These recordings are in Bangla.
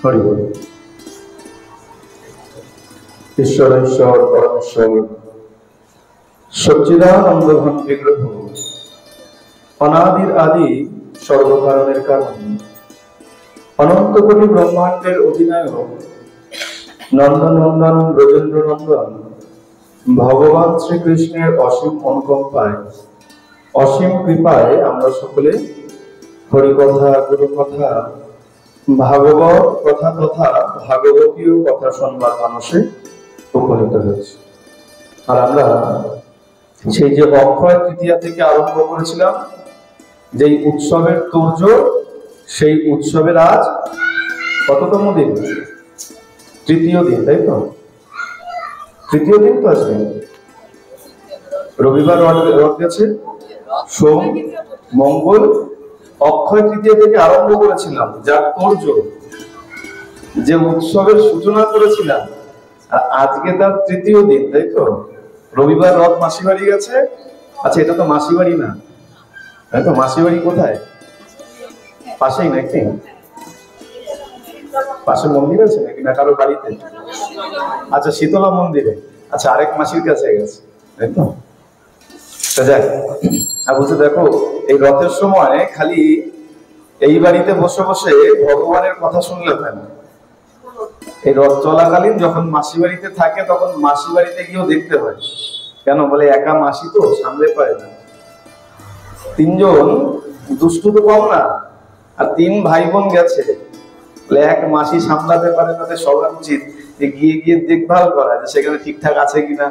হরি বল। ঈশ্বর পরমেশ্বর সচ্চিদানন্দ ঘন বিগ্রহ, অনাদির আদি সর্বকারণের কারণ, অনন্ত কোটি ব্রহ্মাণ্ডের অধিনায়ক, নন্দনন্দন ব্রজেন্দ্র নন্দন ভগবান শ্রীকৃষ্ণের অসীম অনুকম্পায়, অসীম কৃপায় আমরা সকলে হরিকথা, গুরুকথা, ভাগবত কথা তথা ভাগবতীয় কথা শুনবার মানুষে উপনীত হয়েছে। আর আমরা সেই যে অক্ষয় তৃতীয়া থেকে আরম্ভ করেছিলাম যেই উৎসবের তোড়জোড়, সেই উৎসবের আজ কততম দিন? তৃতীয় দিন, তাই তো? তৃতীয় দিন তো আজকে। রবিবার রথ গেছে, সোম মঙ্গল, অক্ষয় তৃতীয়া থেকে আরম্ভ করেছিলাম যার তোড়জোড়, যে উৎসবের সূচনা করেছিলাম, আর আজকে তার তৃতীয় দিন, তাই তো? রবিবার রথ মাসি বাড়ি গেছে। আচ্ছা, এটা তো মাসি বাড়ি না, তাই তো? মাসি বাড়ি কোথায়? পাশেই নাকি? পাশে মন্দির আছে নাকি, না কারো বাড়িতে? আচ্ছা, শীতলা মন্দিরে। আচ্ছা, আরেক মাসির কাছে গেছে, তাই তো? যাক, আর বলছে দেখো, এই রথের সময় খালি এই বাড়িতে বসে বসে ভগবানের কথা শুনলে হয় না। এই রথ চলাকালীন যখন মাসি বাড়িতে থাকে তখন মাসি বাড়িতে গিয়েও দেখতে হয়। কেন বলে, একা মাসি তো সামলে পারে না, তিনজন দুষ্টু তো কম না, আর তিন ভাই বোন গেছে, এক মাসি সামলাতে পারে। তাদের সবার উচিত যে গিয়ে গিয়ে দেখভাল করা যে সেখানে ঠিকঠাক আছে কিনা।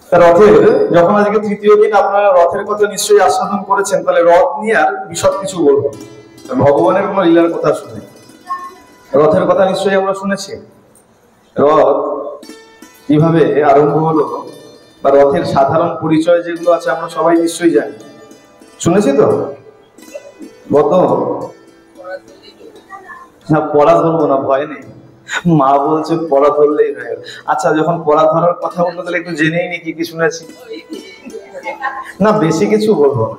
রথের যখন আজকে তৃতীয় দিন, আপনারা রথের কথা নিশ্চয়ই আস্বাদন করেছেন, তাহলে রথ নিয়ে আর বিশদ কিছু বলবো। ভগবানের কোন লীলার কথা শুনে, রথের কথা নিশ্চয়ই আমরা শুনেছি। রথ কিভাবে আরম্ভ হলো বা রথের সাধারণ পরিচয় যেগুলো আছে আমরা সবাই নিশ্চয়ই জানি, শুনেছি তো। গত না, পড়া ধরবো না, ভয় নেই, মা বলছে পড়া ধরলেই হয়ে গেল। আচ্ছা, যখন পড়া ধরার কথা বলবো তাহলে একটু জেনেই নি কি কি শুনেছি। না, বেশি কিছু বলবো না।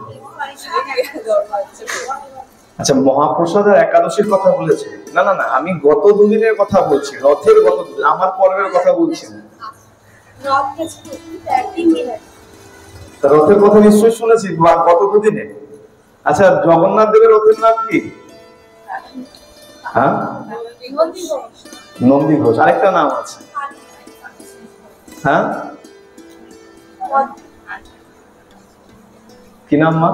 আচ্ছা, মহাপ্রসাদ আর একাদশীর কথা বলেছে? না না না, আমি গত দুদিনের কথা বলছি, রথের গত, আমার পর্বের কথা বলছি না। রথের কথা নিশ্চয়ই শুনেছি গত দুদিনে। আচ্ছা, জগন্নাথ দেবের রথের নাম কি? হ্যাঁ, নন্দী ঘোষ। আরেকটা নাম আছে, হ্যাঁ, কি নাম মা?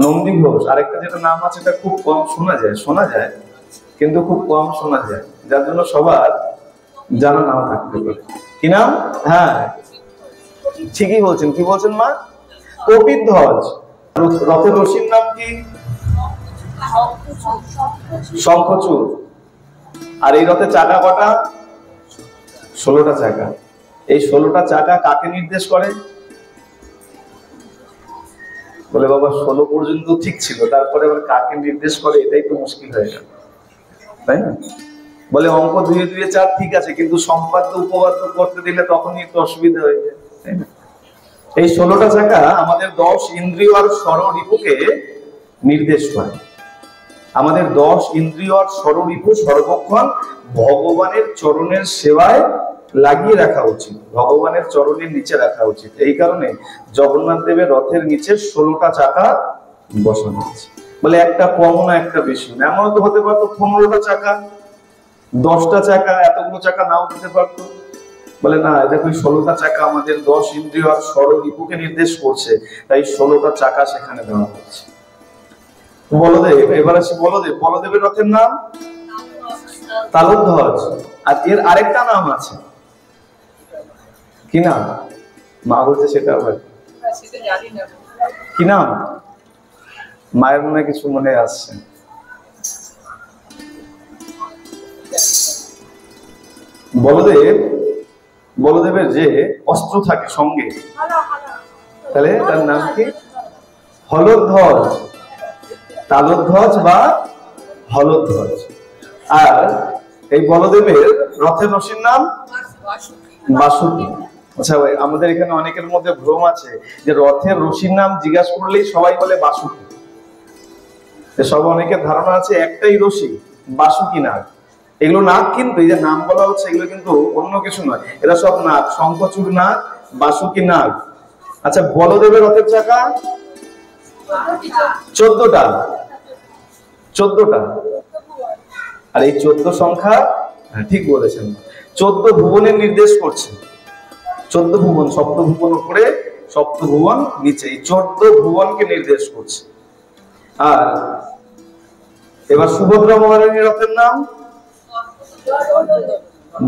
নন্দী ঘোষ। আরেকটা যেটা নাম আছে, এটা খুব কম শোনা যায় কিন্তু খুব কম শোনা যায়, যার জন্য সবার জানা নাও থাকতে পারে। কি নাম? হ্যাঁ, ঠিকই বলছেন। কি বলছেন মা? কপিধ্বজ। রথের রশির নাম কি? শঙ্খচূড়। আর এই রথের চাকা কটা? 16টা চাকা। এই 16টা চাকা কাকে নির্দেশ করে? বলে বাবা 16 পর্যন্ত ঠিক ছিল, তারপরে আবার কাকে নির্দেশ করে, এটাই তো মুশকিল হয়ে গেল, তাই না? বলে অঙ্ক 2 2 4 ঠিক আছে, কিন্তু সম্পাদ্য উপপাদ্য করতে দিলে তখনই একটু অসুবিধা হয়ে যায়, তাই না? এই 16টা চাকা আমাদের 10 ইন্দ্রিয় আর ষড়রিপুকে নির্দেশ করে। আমাদের 10 ইন্দ্রিয় আর ষড়রিপু সর্বক্ষণ ভগবানের চরণের সেবায় লাগিয়ে রাখা উচিত, ভগবানের চরণের নিচে রাখা উচিত। এই কারণে জগন্নাথ দেবের রথের নিচে 16টা চাকা বসানো আছে। বলে একটা কম না, একটা বেশি না, এমন তো হতে পারতো 15টা চাকা, 10টা চাকা, এতগুলো চাকা নাও দিতে পারতো। বলে না, দেখো 16টা চাকা আমাদের 10 ইন্দ্রিয় আর ষড়রিপুকে নির্দেশ করছে, তাই 16টা চাকা সেখানে দেওয়া হচ্ছে। বলদেব, এবার আসি বলদেব। বলদেবের রথের নাম তালধ্বজ। আর এর আরেকটা নাম আছে, কি নাম? মা বলছে সেটা আবার কি নাম? মায়ের মনে কিছু মনে আসছে। বলদেবের যে অস্ত্র থাকে সঙ্গে, তাহলে তার নাম কি? হলধ্বজ, তালধ্বজ বা হলধ্বজ। আর এই বলদেবের রথের রশির নাম বাসুকি। আচ্ছা, আমাদের এখানে অনেকের মধ্যে ভ্রম আছে যে রথের রশির নাম জিজ্ঞাসা করলেই সবাই বলে বাসুকি। সব অনেকের ধারণা আছে একটাই রশি, বাসুকি নাগ। এগুলো নাগ কিন্তু, এই যে নাম বলা হচ্ছে এগুলো কিন্তু অন্য কিছু নয়, এরা সব নাগ, শঙ্খচূড় নাগ, বাসুকি নাগ। আচ্ছা, বলদেবের রথের চাকা 14টা, 14টা। আর এই 14 সংখ্যা, ঠিক বলেছেন, 14 ভুবনের নির্দেশ করছে। 14 ভুবন, সপ্তভুবন উপরে, সপ্তভুবন নিচে, এই 14 ভুবনকে নির্দেশ করছে। আর এবার সুভদ্রা মহারানীর রথের নাম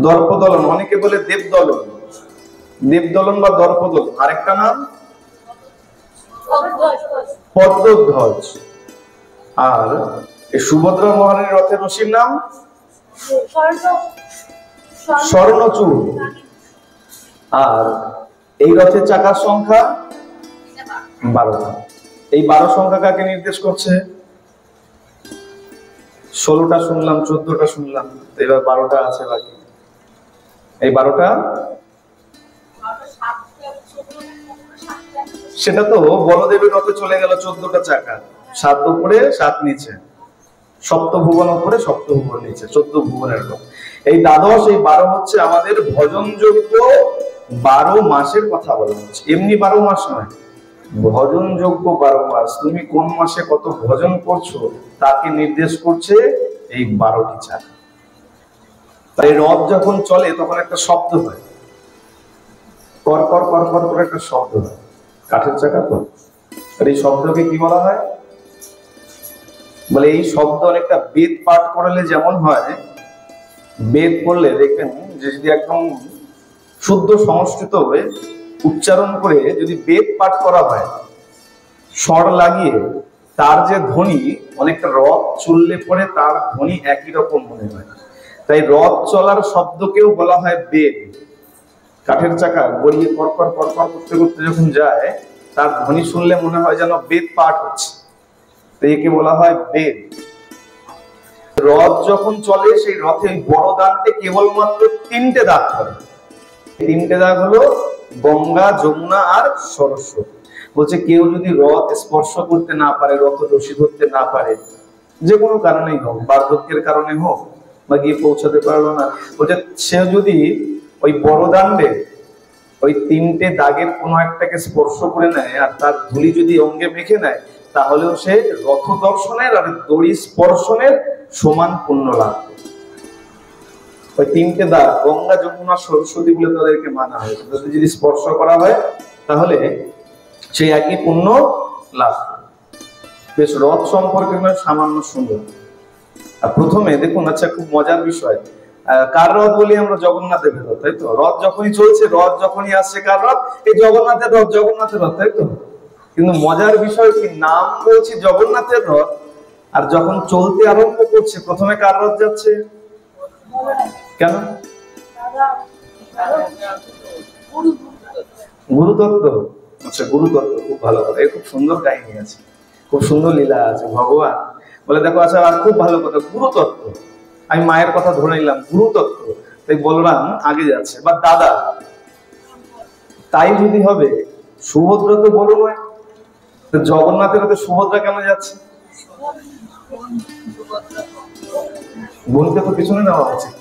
দর্পদলন, অনেকে বলে দেবদলন, দেবদলন বা দর্পদলন। আরেকটা নাম পদ্মধ্বজ। আর এই সুভদ্রা মহারানীর রথের রশির নাম স্বর্ণচূড়। আর এই রথের চাকার সংখ্যা 12টা। এই 12 সংখ্যা কাকে নির্দেশ করছে? 16টা শুনলাম, 14টা শুনলাম, এবার 12টা আছে বাকি। এই 12টা, সেটা তো বলদেবের রথে চলে গেল 14টা চাকা, 7 উপরে 7 নিচে, সপ্তভুবন উপরে সপ্তভুবন নিচে, 14 ভুবনের রথ। এই দ্বাদশ, এই 12 হচ্ছে আমাদের ভজনযোগ্য 12 মাসের কথা বলা হচ্ছে। এমনি 12 মাস নয়, ভজনযোগ্য 12 মাস। তুমি কোন মাসে কত ভজন করছো তাকে নির্দেশ করছে এই 12টি চাকা। তাই রথ যখন চলে তখন একটা শব্দ হয়, কর কর কর কর করে একটা শব্দ হয়, কাঠের চাকা তো। আর এই শব্দকে কি বলা হয়? বলে এই শব্দ অনেকটা বেদ পাঠ করলে যেমন হয়, বেদ পড়লে দেখবেন যে যদি একদম শুদ্ধ সংস্কৃত হয়ে উচ্চারণ করে যদি বেদ পাঠ করা হয়, স্বর লাগিয়ে, তার যে ধ্বনি, অনেকটা রথ চললে পরে তার ধ্বনি একই রকম মনে হয়। তাই রথ চলার শব্দকেও বলা হয় বেদ। কাঠের চাকা গড়িয়ে কড়কর কড়কর করতে করতে যখন যায়, তার ধ্বনি শুনলে মনে হয় যেন বেদ পাঠ হচ্ছে, একে বলা হয় বেদ। রথ যখন চলে সেই রথে বড় দানতে কেবলমাত্র 3টে দাগ করে। 3টে দাগ হলো গঙ্গা, যমুনা আর সরস্বতী। বলছে কেউ যদি রথ স্পর্শ করতে না পারে, রথ রশি ধরতে না পারে, যে কোনো কারণেই হোক, বার্ধক্যের কারণে হোক বা গিয়ে পৌঁছাতে পারলো না, বলছে সে যদি ওই বড় দাণ্ডে ওই 3টে দাগের কোনো একটাকে স্পর্শ করে নেয় আর তার ধুলি যদি অঙ্গে মেখে নেয়, তাহলেও সে রথ দর্শনের আর দড়ি স্পর্শনের সমান পুণ্য লাভ করে। ওই 3টে দাগ গঙ্গা, যমুনা, সরস্বতী বলে তাদেরকে মানা হয়। যদি স্পর্শ করা হয় তাহলে সে একই পুণ্য লাভ করে। বেশ, রথ সম্পর্কে সামান্য সুন্দর। আর প্রথমে দেখুন, আচ্ছা খুব মজার বিষয়, কার রথ বলি আমরা? জগন্নাথের রথ, তাই তো? রথ যখনই চলছে, রথ যখনই আসছে, কার রথ? এই জগন্নাথের রথ, জগন্নাথের রথ, তাই তো? কিন্তু মজার বিষয় কি, নাম বলছি জগন্নাথের রথ, আর যখন চলতে আরম্ভ করছে প্রথমে কার রথ যাচ্ছে? কেন? গুরুতত্ত্ব। আচ্ছা, গুরুতত্ত্ব খুব ভালো কথা, খুব সুন্দর কাহিনী আছে, খুব সুন্দর লীলা আছে। ভগবান বলে দেখো, আচ্ছা আর খুব ভালো কথা, গুরুতত্ত্ব। আমি মায়ের কথা ধরে নিলাম, গুরুতত্ত্ব, তাই বলরাম আগে যাচ্ছে, বা দাদা। তাই যদি হবে, সুভদ্রা তো বড় নয়, জগন্নাথের হাতে সুভদ্রা কেন যাচ্ছে? বোনকে তো পিছনে নেওয়া উচিত।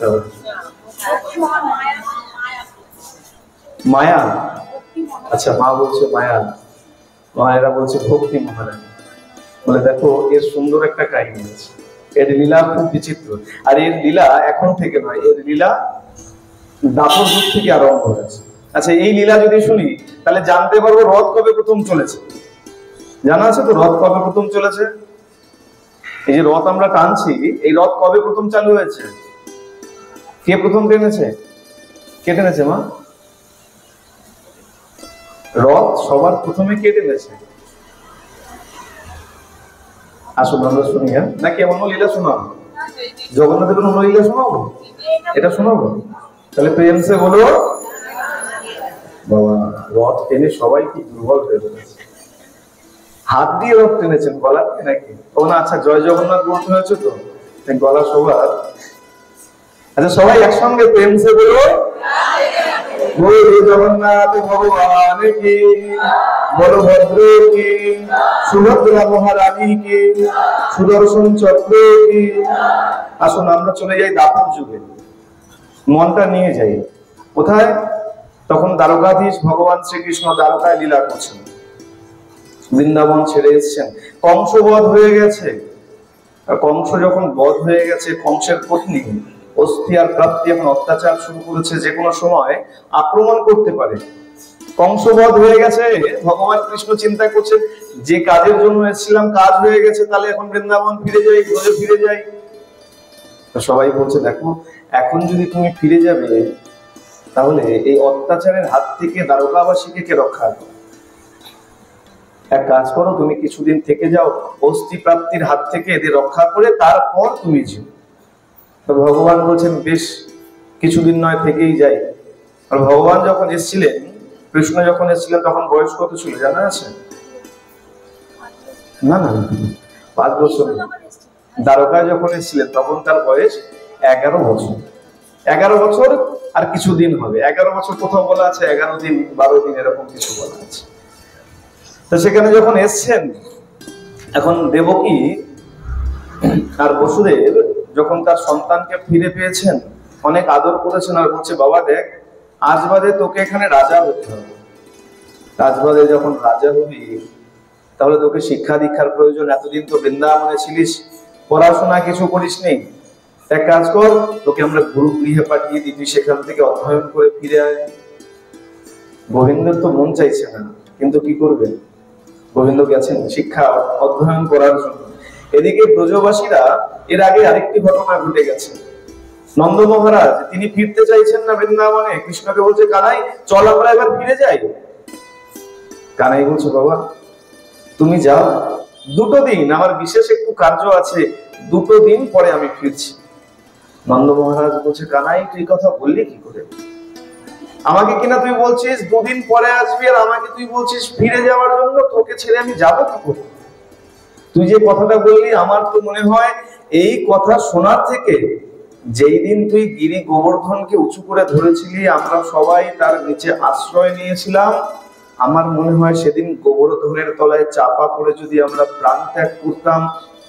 মায়া, আচ্ছা মা বলছে মায়া, মায়েরা বলছে ভক্তি মহারানী। বলে দেখো, এর সুন্দর একটা কাহিনী আছে, এর লীলা খুব বিচিত্র। আর এর লীলা এখন থেকে নয়, এর লীলা দাপর যুগ থেকে আরম্ভ হয়েছে। আচ্ছা, এই লীলা যদি শুনি তাহলে জানতে পারবো রথ কবে প্রথম চলেছে। জানা আছে তো রথ কবে প্রথম চলেছে? এই যে রথ আমরা টানছি, এই রথ কবে প্রথম চালু হয়েছে? কে প্রথম টেনেছে? কে টেনেছে মা? রথ সবার প্রথমে কে টেনেছে? আসুন আমরা শুনি। হ্যাঁ, নাকি এমন লীলা শোনাবো? জগন্নাথের কোনো লীলা শোনাবো? এটা শোনাবো? তাহলে প্রেম সে বলো। বাবা, রথ টেনে সবাই কি দুর্বল হয়ে পড়েছে। হাত দিয়ে রথ টেনেছেন, গলা দিয়ে নাকি? ও না, আচ্ছা জয় জগন্নাথ বলতে হয়েছে তো, গলা সবার। আচ্ছা, সবাই একসঙ্গে প্রেম সে বলো, জয় জগন্নাথ ভগবান কি, বলভদ্র কি, সুভদ্রা মহারানী কি, সুদর্শন চক্র কি। আসুন আমরা চলে যাই দাপর যুগে, মনটা নিয়ে যাই কোথায়? তখন দ্বারকাধীশ ভগবান শ্রীকৃষ্ণ দ্বারকায় লীলা করছেন, বৃন্দাবন ছেড়ে এসেছেন, কংস বধ হয়ে গেছে। কংস যখন বধ হয়ে গেছে, কংসের পত্নী অস্থি আর প্রাপ্তি এখন অত্যাচার শুরু করেছে, যে কোনো সময় আক্রমণ করতে পারে। কংসবধ হয়ে গেছে, ভগবান কৃষ্ণ চিন্তা করছেন যে কাজের জন্য এসেছিলাম কাজ হয়ে গেছে, তাহলে এখন বৃন্দাবন ফিরে যাই, ব্রজে ফিরে যাই। তো সবাই বলছে দেখো এখন যদি তুমি ফিরে যাবে তাহলে এই অত্যাচারের হাত থেকে দ্বারকাবাসীকে কে রক্ষা করবে? এক কাজ করো, তুমি কিছুদিন থেকে যাও, অস্থি প্রাপ্তির হাত থেকে এদের রক্ষা করে তারপর তুমি যাও। তো ভগবান বলছেন বেশ, কিছুদিন নয় থেকেই যাই। আর ভগবান যখন এসেছিলেন, কৃষ্ণ যখন এসেছিলেন তখন বয়স কত ছিল জানা আছে? না না 5 বছর। দ্বারকায় যখন এসেছিলেন তখন তার বয়স 11 বছর। 11 বছর আর কিছুদিন হবে। 11 বছর কোথাও বলা আছে 11 দিন 12 দিন এরকম কিছু বলা আছে। তো সেখানে যখন এসছেন, এখন দেবকী আর বসুদেব যখন তার সন্তানকে ফিরে পেয়েছেন, অনেক আদর করেছেন আর বলছে বাবা দেখ, আজ বাদে তোকে এখানে রাজা হতে হবে। আজ বাদে যখন রাজা হবি তাহলে তোকে শিক্ষা দীক্ষার প্রয়োজন। এতদিন তো বৃন্দাবনে ছিলিস, পড়াশোনা কিছু করিস নেই, এক কাজ কর, তোকে আমরা গুরু গৃহে পাঠিয়ে দিই, তুই সেখান থেকে অধ্যয়ন করে ফিরে আয়। গোবিন্দের তো মন চাইছে না, কিন্তু কি করবে? গোবিন্দ গেছেন শিক্ষা অধ্যয়ন করার জন্য। এদিকে ব্রজবাসীরা, এর আগে আরেকটি ঘটনা ঘটে গেছে। নন্দ মহারাজ তিনি ফিরতে চাইছেন না বৃন্দাবনে, কৃষ্ণকে বলছে কানাই চল আমরা এবার ফিরে যাই। কানাই বলছে বাবা তুমি যাও, 2 দিন আমার বিশেষ একটু কার্য আছে, 2 দিন পরে আমি ফিরছি। নন্দ মহারাজ বলছে কানাই তুই কথা বললি কি করে? আমাকে কিনা তুই বলছিস 2 দিন পরে আসবি, আর আমাকে তুই বলছিস ফিরে যাওয়ার জন্য, তোকে ছেড়ে আমি যাবো কি করে? তুই যে কথাটা বললি আমার তো মনে হয় এই কথা শোনার থেকে যেই দিন তুই গিরি গোবর্ধনকে উঁচু করে ধরেছিলি, আমরা সবাই তার নিচে আশ্রয় নিয়েছিলাম, আমার মনে হয় সেদিন গোবর্ধনের তলায় চাপা পড়ে যদি আমরা প্রাণ ত্যাগ করতাম,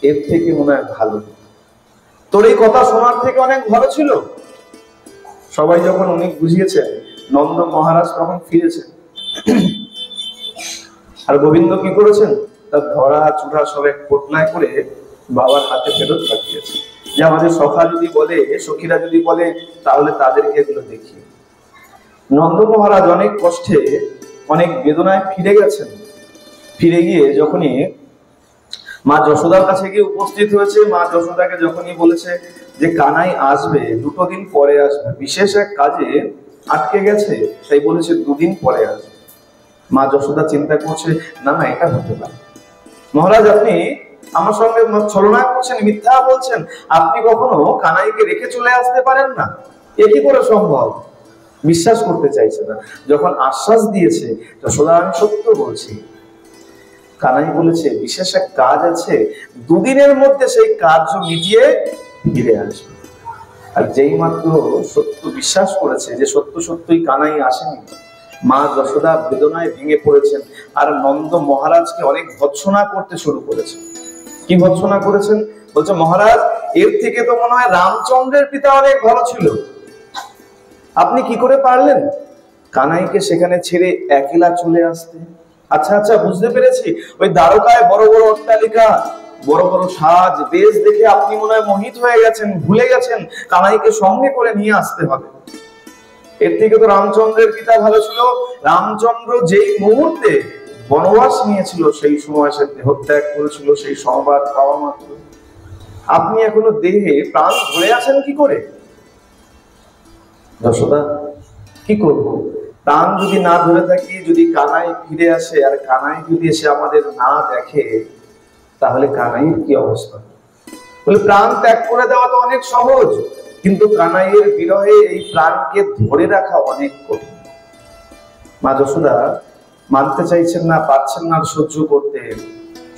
এর থেকে মনে হয় ভালো। তোর এই কথা শোনার থেকে অনেক ভালো ছিল। সবাই যখন অনেক বুঝিয়েছে, নন্দ মহারাজ তখন ফিরেছেন। আর গোবিন্দ কি করেছেন? তার ধরা চূড়া সব এক পোটলায় করে বাবার হাতে ফেরত পাঠিয়েছে, যে আমাদের সখা যদি বলে, সখীরা যদি বলে, তাহলে তাদেরকে এগুলো দেখি। নন্দ মহারাজ অনেক কষ্টে অনেক বেদনায় ফিরে গেছেন। ফিরে গিয়ে যখনই মা যশোদার কাছে গিয়ে উপস্থিত হয়েছে, মা যশোদাকে যখনই বলেছে যে কানাই আসবে, 2 দিন পরে আসবে, বিশেষ এক কাজে আটকে গেছে, তাই বলেছে 2 দিন পরে আসবে। মা যশোদা চিন্তা করছে না না এটা হতে পারে, মহারাজ আপনি আমার সঙ্গে ছলনা করছেন, মিথ্যা বলছেন, আপনি কখনো কানাইকে রেখে চলে আসতে পারেন না, এ কি করে সম্ভব? বিশ্বাস করতে চাইছে না। যখন আশ্বাস দিয়েছে যশোদা আমি সত্য বলছি, কানাই বলেছে বিশেষ এক কাজ আছে, 2 দিনের মধ্যে সেই কার্য মিটিয়ে ফিরে আসবে। আর যেই মাত্র সত্য বিশ্বাস করেছে যে সত্য সত্যই কানাই আসেনি, মা যশোদা বেদনায় ভেঙে পড়েছেন আর নন্দ মহারাজকে অনেক ভৎসনা করতে শুরু করেছেন। কি ভৎসনা করেছেন? বলছে মহারাজ এর থেকে তো মনে হয় রামচন্দ্রের পিতা অনেক ভালো ছিল, আপনি কি করে পারলেন কানাইকে সেখানে ছেড়ে একলা চলে আসতে? আচ্ছা আচ্ছা বুঝতে পেরেছি, ওই দ্বারকায় বড় বড় অট্টালিকা, বড় বড় সাজ বেশ দেখে আপনি মনে হয় মোহিত হয়ে গেছেন, ভুলে গেছেন কানাইকে সঙ্গে করে নিয়ে আসতে হবে। এর থেকে তো রামচন্দ্রের পিতা ভালো ছিল। রামচন্দ্র যেই মুহূর্তে বনবাস নিয়েছিল সেই সময় সে দেহত্যাগ করেছিল, সেই সংবাদ পাওয়া মাত্র আপনি এখনো দেহে প্রাণ ধরে আছেন কি করে? যশোদা কি করব, প্রাণ যদি না ধরে থাকি, যদি কানাই ফিরে আসে আর কানাই যদি এসে আমাদের না দেখে, তাহলে কানাইয়ের কি অবস্থা? বলে প্রাণ ত্যাগ করে দেওয়া তো অনেক সহজ, কিন্তু কানাইয়ের বিরহে এই প্রাণকে ধরে রাখা অনেক কঠিন। মা যশোদা মানতে চাইছেন না, পারছেন না সহ্য করতে।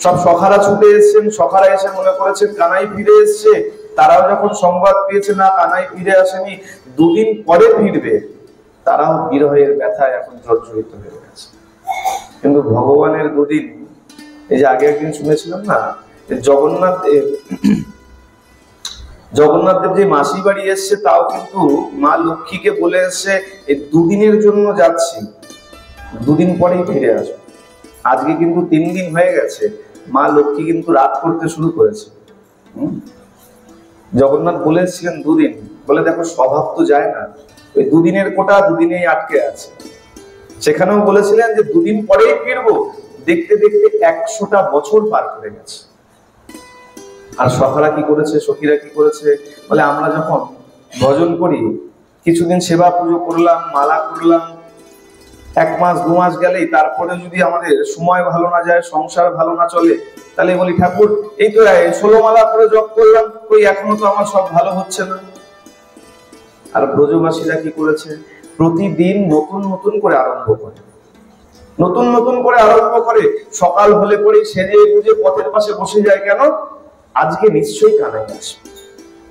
সব সখারা ছুটে এসেছেন, সখারা এসে মনে করেছেন কানাই ফিরে এসছে, তারাও যখন সংবাদ পেয়েছে না কানাই ফিরে আসেনি, 2 দিন পরে ফিরবে, তারাও বিরহের ব্যথায় এখন জর্জরিত হয়ে গেছে। কিন্তু ভগবানের দুদিন, এই যে আগে একদিন শুনেছিলাম না, জগন্নাথ দেব যে মাসি বাড়ি এসছে, তাও কিন্তু মা লক্ষ্মীকে বলে এসছে এই দুদিনের জন্য যাচ্ছি, দুদিন পরেই ফিরে আসবো। আজকে কিন্তু 3 দিন হয়ে গেছে, মা লক্ষ্মী কিন্তু রাগ করতে শুরু করেছে। জগন্নাথ বলে এসেছিলেন 2 দিন, বলে দেখো স্বভাব তো যায় না, ওই 2 দিনের কোটা 2 দিনেই আটকে আছে। সেখানেও বলেছিলেন যে 2 দিন পরেই ফিরবো, দেখতে দেখতে 100টা বছর পার করে গেছে। আর সখারা কি করেছে, সখীরা কি করেছে, বলে আমরা যখন ভজন করি, কিছুদিন সেবা পুজো করলাম, মালা করলাম, 1 মাস 2 মাস গেলেই তারপরে যদি আমাদের সময় ভালো না যায়, সংসার ভালো না চলে, তাহলে বলি ঠাকুর এই তো 16 মালা করে জপ করলাম, কই এখনো তো আমার সব ভালো হচ্ছে না। আর ব্রজবাসীরা কি করেছে, প্রতিদিন নতুন নতুন করে আরম্ভ করে, নতুন নতুন করে আরম্ভ করে। সকাল হলে পরেই সেজে গুজে পথের পাশে বসে যায়, কেন? আজকে নিশ্চয়ই কানাই আসবে,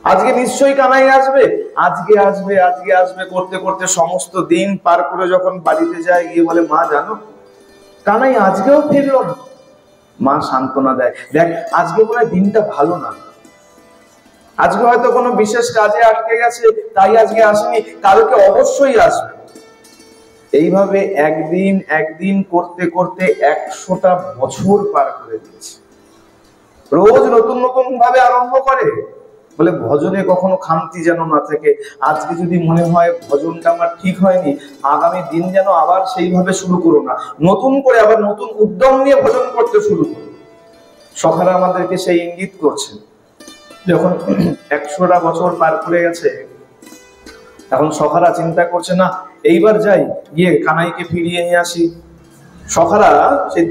আজকে নিশ্চয়ই কানাই আসবে, আজকে আসবে, আজকে আসবে করতে করতে সমস্ত দিন পার করে যখন বাড়িতে যায়, গিয়ে বলে মা জানো কানাই আজকেও ফিরলো না। মা সান্ত্বনা দেয়, দেখ আজকে মনে হয় দিনটা ভালো না, আজকে হয়তো কোনো বিশেষ কাজে আটকে গেছে, তাই আজকে আসেনি, কালকে অবশ্যই আসবে। এইভাবে একদিন একদিন করতে করতে 100টা বছর পার করে দিয়েছে। রোজ নতুন নতুন ভাবে আরম্ভ করে, বলে ভজনে কখনো খামতি যেন না থাকে। আজকে যদি মনে হয় ভজনটা আমার ঠিক হয়নি, আগামী দিন যেন আবার সেইভাবে শুরু করো না, নতুন করে আবার নতুন উদ্যম নিয়ে ভজন করতে শুরু করো। সখারা আমাদেরকে সেই ইঙ্গিত করছে। যখন 100টা বছর পার করে গেছে, এখন সখারা চিন্তা করছে, না এইবার যাই, গিয়ে কানাইকে ফিরিয়ে নিয়ে আসি। সখারা সেই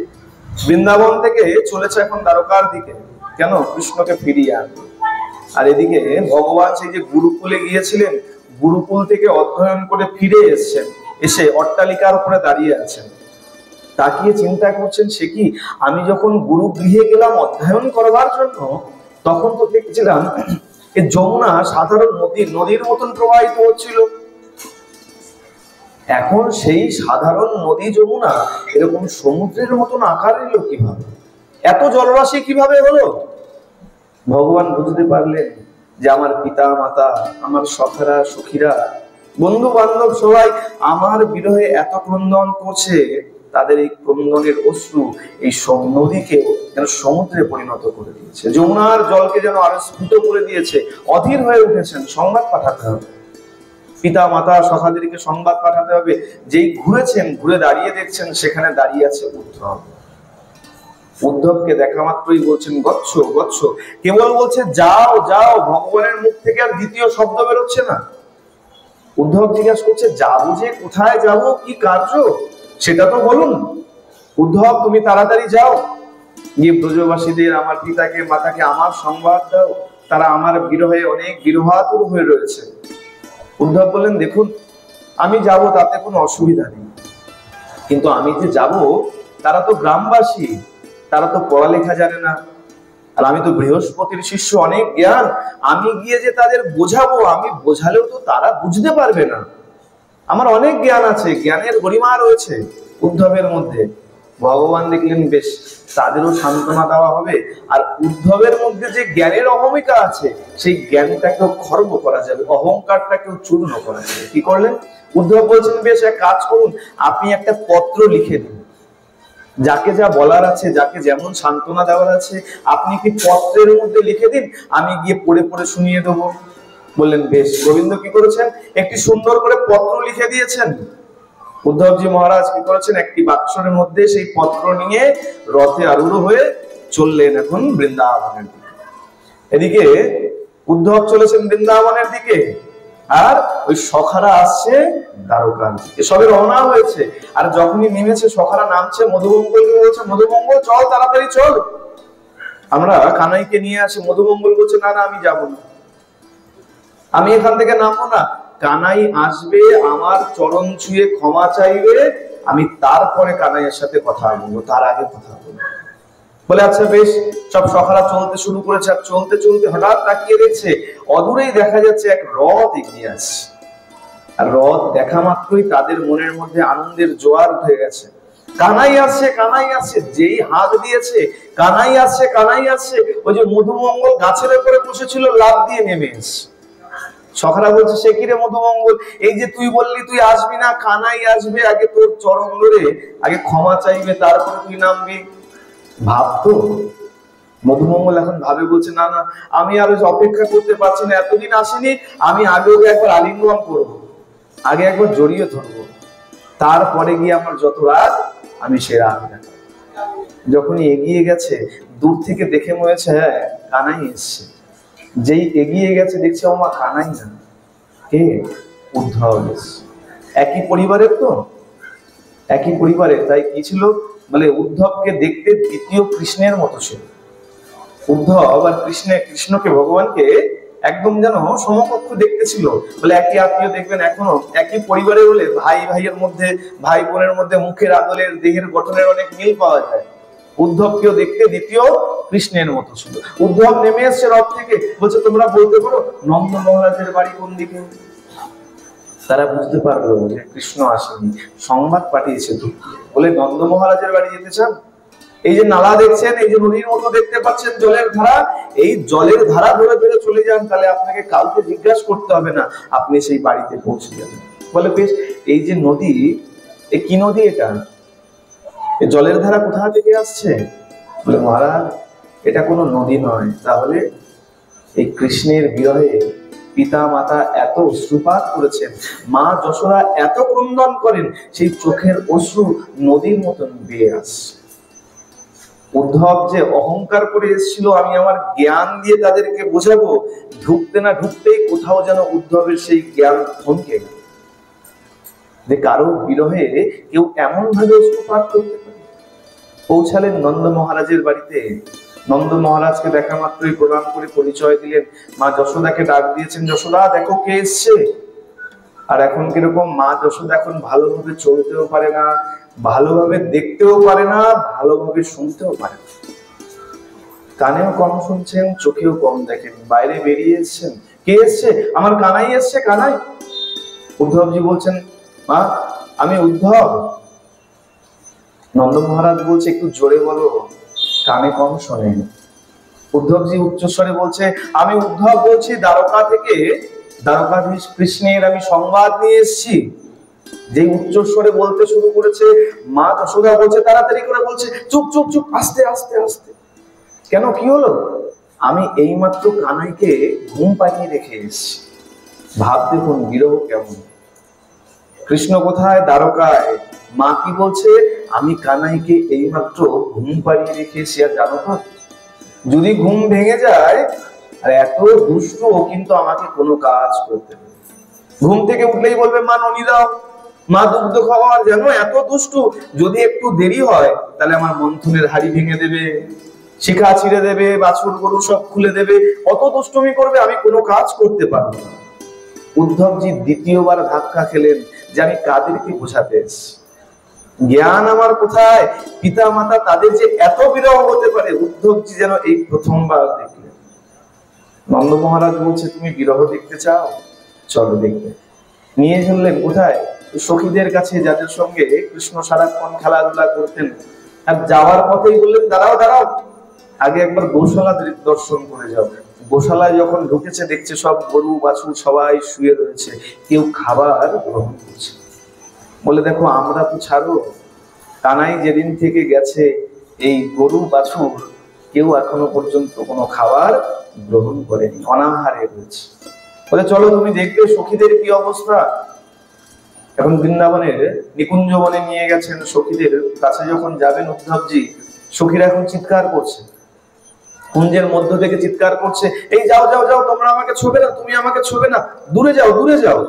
বৃন্দাবন থেকে চলেছে এখন দ্বারকার দিকে, কেন? কৃষ্ণকে ফিরিয়ে আনবে। আর এদিকে ভগবান সেই যে গুরুকুলে গিয়েছিলেন, গুরুকুল থেকে অধ্যয়ন করে ফিরে এসেছেন, এসে অট্টালিকার উপরে দাঁড়িয়ে আছেন, তাকিয়ে চিন্তা করছেন, সে কি আমি যখন গুরু গৃহে গেলাম অধ্যয়ন করবার জন্য, তখন তো দেখছিলাম এই যমুনা সাধারণ নদীর মতন প্রবাহিত হচ্ছিল, এখন সেই সাধারণ নদী যমুনা এরকম সমুদ্রের মতন আকার নিল কিভাবে, এত জলরাশি কিভাবে হলো? ভগবান বুঝতে পারলেন যে আমার পিতা মাতা, আমার সখারা সখীরা, বন্ধু বান্ধব সবাই আমার বিরহে এত ক্রন্দন করছে, তাদের এই ক্রন্দনের অশ্রু এই নদীকে যেন সমুদ্রে পরিণত করে দিয়েছে, যমুনার জলকে যেন আরো স্ফুট করে দিয়েছে। অধীর হয়ে উঠেছেন, সংবাদ পাঠাতে হবে, পিতা মাতা সখাদেরকে সংবাদ পাঠাতে হবে। যেই ঘুরেছেন, ঘুরে দাঁড়িয়ে দেখছেন সেখানে দাঁড়িয়ে আছে উদ্ধব। উদ্ধবকে দেখা মাত্রই বলছেন গচ্ছ গচ্ছ, কেবল বলছে যাও যাও, ভগবানের মুখ থেকে আর দ্বিতীয় শব্দ বেরোচ্ছে না। উদ্ধব জিজ্ঞাসা করছে যাবো যে, কোথায় যাব, কি কার্য সেটা তো বলুন। উদ্ধব তুমি তাড়াতাড়ি যাও, গিয়ে ব্রজবাসীদের, আমার পিতাকে মাতাকে আমার সংবাদ দাও, তারা আমার বিরহে অনেক বিরহাতুর হয়ে রয়েছে। উদ্ধব বললেন দেখুন আমি যাব, তাতে কোনো অসুবিধা নেই, কিন্তু আমি যে যাব তারা তো গ্রামবাসী, তারা তো পড়ালেখা জানে না, আর আমি তো বৃহস্পতির শিষ্য, অনেক জ্ঞান, আমি গিয়ে যে তাদের বোঝাবো, আমি বোঝালেও তো তারা বুঝতে পারবে না। আমার অনেক জ্ঞান আছে, জ্ঞানের গরিমা রয়েছে উদ্ধবের মধ্যে। ভগবান দেখলেন বেশ, তাদেরও সান্ত্বনা দেওয়া হবে, আর উদ্ধবের মধ্যে যে জ্ঞানের অহমিকা আছে সেই জ্ঞানটাকেও খর্ব করা যাবে, অহংকারটাকেও চূর্ণ করা যাবে। কি করলেন? উদ্ধব বলছেন বেশ এক কাজ করুন, আপনি একটা পত্র লিখে দিন, যাকে যা বলার আছে, যাকে যেমন সান্ত্বনা দেওয়ার আছে, আপনি কি পত্রের মধ্যে লিখে দিন, আমি গিয়ে পড়ে পড়ে শুনিয়ে দেবো। বললেন বেশ। গোবিন্দ কি করেছেন? একটি সুন্দর করে পত্র লিখে দিয়েছেন। উদ্ধবজি মহারাজ কি করেছেন? একটি বাক্সের মধ্যে সেই পত্র নিয়ে রথে আরূঢ় হয়ে চললেন এখন বৃন্দাবনের দিকে। এদিকে উদ্ধব চলেছেন বৃন্দাবনের দিকে, আর ওই সখারা আসছে দ্বারকার দিকে, সবে রওনা হয়েছে। আর যখনই নেমেছে, সখারা নামছে, মধুমঙ্গলকে বলছে মধুমঙ্গল চল, তাড়াতাড়ি চল, আমরা কানাইকে নিয়ে আসি। মধুমঙ্গল বলছে না না, আমি যাব না, আমি এখান থেকে নামবো না, কানাই আসবে, আমার চরণ ছুঁয়ে ক্ষমা চাইবে, আমি তারপরে কানাইয়ের সাথে কথা বলবো, তার আগে কথা বলবো। বলে আচ্ছা বেশ। সব সখারা চলতে শুরু করেছে, আর চলতে চলতে হঠাৎ তাকিয়ে দেখছে অদূরেই দেখা যাচ্ছে এক রথ এগিয়ে আসছে। আর রথ দেখা মাত্রই তাদের মনের মধ্যে আনন্দের জোয়ার উঠে গেছে। কানাই আসছে, কানাই আসছে, যেই হাত দিয়েছে কানাই আসছে, কানাই আসছে, ওই যে মধুমঙ্গল গাছের উপরে বসেছিল লাফ দিয়ে নেমে এসছে। সখারা বলছে, সে কি রে মধুমঙ্গল, এই যে তুই বললি তুই আসবি না, কানাই আসবে, আগে তোর চরণ ধরে আগে ক্ষমা চাইবে, তারপরে তুই নামবি। ভাবতো মধুমঙ্গল এখন ভাবে, বলছে না না, আমি আর অপেক্ষা করতে পারছি না, এতদিন আসেনি, আমি আগে ওকে একবার আলিঙ্গন করবো, আগে একবার জড়িয়ে ধরবো, তারপরে গিয়ে আমার যত রাগ আমি সে রাগ দেখাবো। যখনই এগিয়ে গেছে, দূর থেকে দেখে মনে হয়েছে হ্যাঁ কানাই এসছে। যেই এগিয়ে গেছে দেখছে ও মা কানাই না, কে? উদ্ধব এসছে। একই পরিবারের তো, একই পরিবারের, তাই কি ছিল বলে উদ্ধবকে দেখতে দ্বিতীয় কৃষ্ণের মতো ছিল। উদ্ধব আর কৃষ্ণকে ভগবানকে একদম যেন সমকক্ষ দেখতে ছিল। বলে একই আত্মীয় দেখবেন এখনো, একই পরিবারে বলে ভাই ভাইয়ের মধ্যে, ভাই বোনের মধ্যে মুখের আদলের, দেহের গঠনের অনেক মিল পাওয়া যায়। উদ্ধবকেও দেখতে দ্বিতীয় কৃষ্ণের মতো ছিল। উদ্ধব নেমে এসছে রথ থেকে, বলছে তোমরা বলতে পারো নন্দ মহারাজের বাড়ি কোন দিকে? তারা বুঝতে পারলো যে কৃষ্ণ আসেনি, সংবাদ পাঠিয়েছে তো, বলে নন্দ মহারাজের বাড়ি যেতে চান? এই যে নালা দেখছেন, এই যে নদীর মতো দেখতে পাচ্ছেন জলের ধারা, এই জলের ধারা ধরে ধরে চলে যান, তাহলে আপনাকে কাউকে জিজ্ঞাসা করতে হবে না, আপনি সেই বাড়িতে পৌঁছে যাবেন। বলে বেশ, এই যে নদী, এই কি নদী এটা? এই জলের ধারা কোথা থেকে আসছে? বলে মহারাজ এটা কোনো নদী নয়। তাহলে এই কৃষ্ণের বিরহে পিতা মাতা এত অশ্রুপাত করেছেন, মা যশোদা এত ক্রন্দন করেন, সেই চোখের অশ্রু নদীর মতন বেয়ে আসছে। উদ্ধব যে অহংকার করে এসেছিল আমি আমার জ্ঞান দিয়ে তাদেরকে বোঝাবো, ঢুকতে না ঢুকতেই কোথাও যেন উদ্ধবের সেই জ্ঞান থমকে গেল। যে কারো বিরহে কেউ এমন ভাবে অশ্রুপাত করতে পারে। পৌঁছালেন নন্দ মহারাজের বাড়িতে। নন্দ মহারাজকে দেখা মাত্রই প্রণাম করে পরিচয় দিলেন। মা যশোদাকে ডাক দিয়েছেন, যশোদা দেখো কে এসছে। আর এখন কিরকম, মা যশোদা এখন ভালোভাবে চলতেও পারে না, ভালোভাবে দেখতেও পারে না, ভালোভাবে শুনতেও পারে না। কানেও কম শুনছেন, চোখেও কম দেখেন। বাইরে বেরিয়ে এসছেন, কে এসছে? আমার কানাই এসছে, কানাই। উদ্ধবজি বলছেন, মা আমি উদ্ধব। নন্দ মহারাজ বলছে, একটু জোরে বলো, কানে কম শোনে। উদ্ধবজি উচ্চস্বরে বলছে, আমি উদ্ধব বলছি, দ্বারকা থেকে, দ্বারকাধীশ কৃষ্ণের আমি সংবাদ নিয়ে এসেছি। যে উচ্চস্বরে বলতে শুরু করেছে, মা যশোদা বলছে তাড়াতাড়ি করে বলছে, চুপ চুপ চুপ, আস্তে আস্তে আস্তে। কেন, কি হলো? আমি এইমাত্র কানাইকে ঘুম পাড়িয়ে রেখে এসেছি। ভাব দেখুন বিরহ কেমন। কৃষ্ণ কোথায়? দ্বারকায়। মা কি বলছে? আমি কানাইকে এইমাত্র ঘুম পাড়িয়ে রেখে এসেছি। আর জানো তো, যদি ঘুম ভেঙে যায়, আর এত দুষ্ট কিন্তু আমাকে কোনো কাজ করতে হবে। ঘুম থেকে উঠলেই বলবে মা ননি দাও, মা দুগ্ধ খাওয়ার, যেন এত দুষ্ট, যদি একটু দেরি হয় তাহলে আমার মন্থনের হাড়ি ভেঙে দেবে, শিখা ছিঁড়ে দেবে, বাছুর গরু সব খুলে দেবে, অত দুষ্টুমি করবে, আমি কোনো কাজ করতে পারবো না। উদ্ধবজি দ্বিতীয়বার ধাক্কা খেলেন যে আমি কাদেরকে বোঝাতে এসেছি, জ্ঞান আমার কোথায়? পিতা মাতা তাদের যে এত বিরহ হতে পারে, উদ্ধবজি যেন এই প্রথমবার দেখলেন। নন্দ মহারাজ বলছে, তুমি বিরহ দেখতে চাও, চলো দেখবে। নিয়ে চললেন কোথায়? সখীদের কাছে, যাদের সঙ্গে কৃষ্ণ সারাক্ষণ খেলাধুলা করতেন। আর যাওয়ার পথেই বললেন, দাঁড়াও দাঁড়াও, আগে একবার গোশালা দর্শন করে যাও। গোশালায় যখন ঢুকেছে, দেখছে সব গরু বাছুর সবাই শুয়ে রয়েছে, কেউ খাবার গ্রহণ করছে। বলে দেখো, আমরা তো ছাড়ো, কানাই যেদিন থেকে গেছে, এই গরু বাছুর কেউ এখনো পর্যন্ত কোনো খাবার গ্রহণ করেনি, অনাহারে রয়েছে। বলে চলো তুমি দেখবে সখীদের কি অবস্থা। এখন বৃন্দাবনের নিকুঞ্জ বনে নিয়ে গেছেন, সখীদের কাছে যখন যাবেন উদ্ধবজি, সখীরা এখন চিৎকার করছে, কুঞ্জের মধ্য থেকে চিৎকার করছে, এই যাও যাও যাও, তোমরা আমাকে ছোবে না, তুমি আমাকে ছোবে না, দূরে যাও দূরে যাও।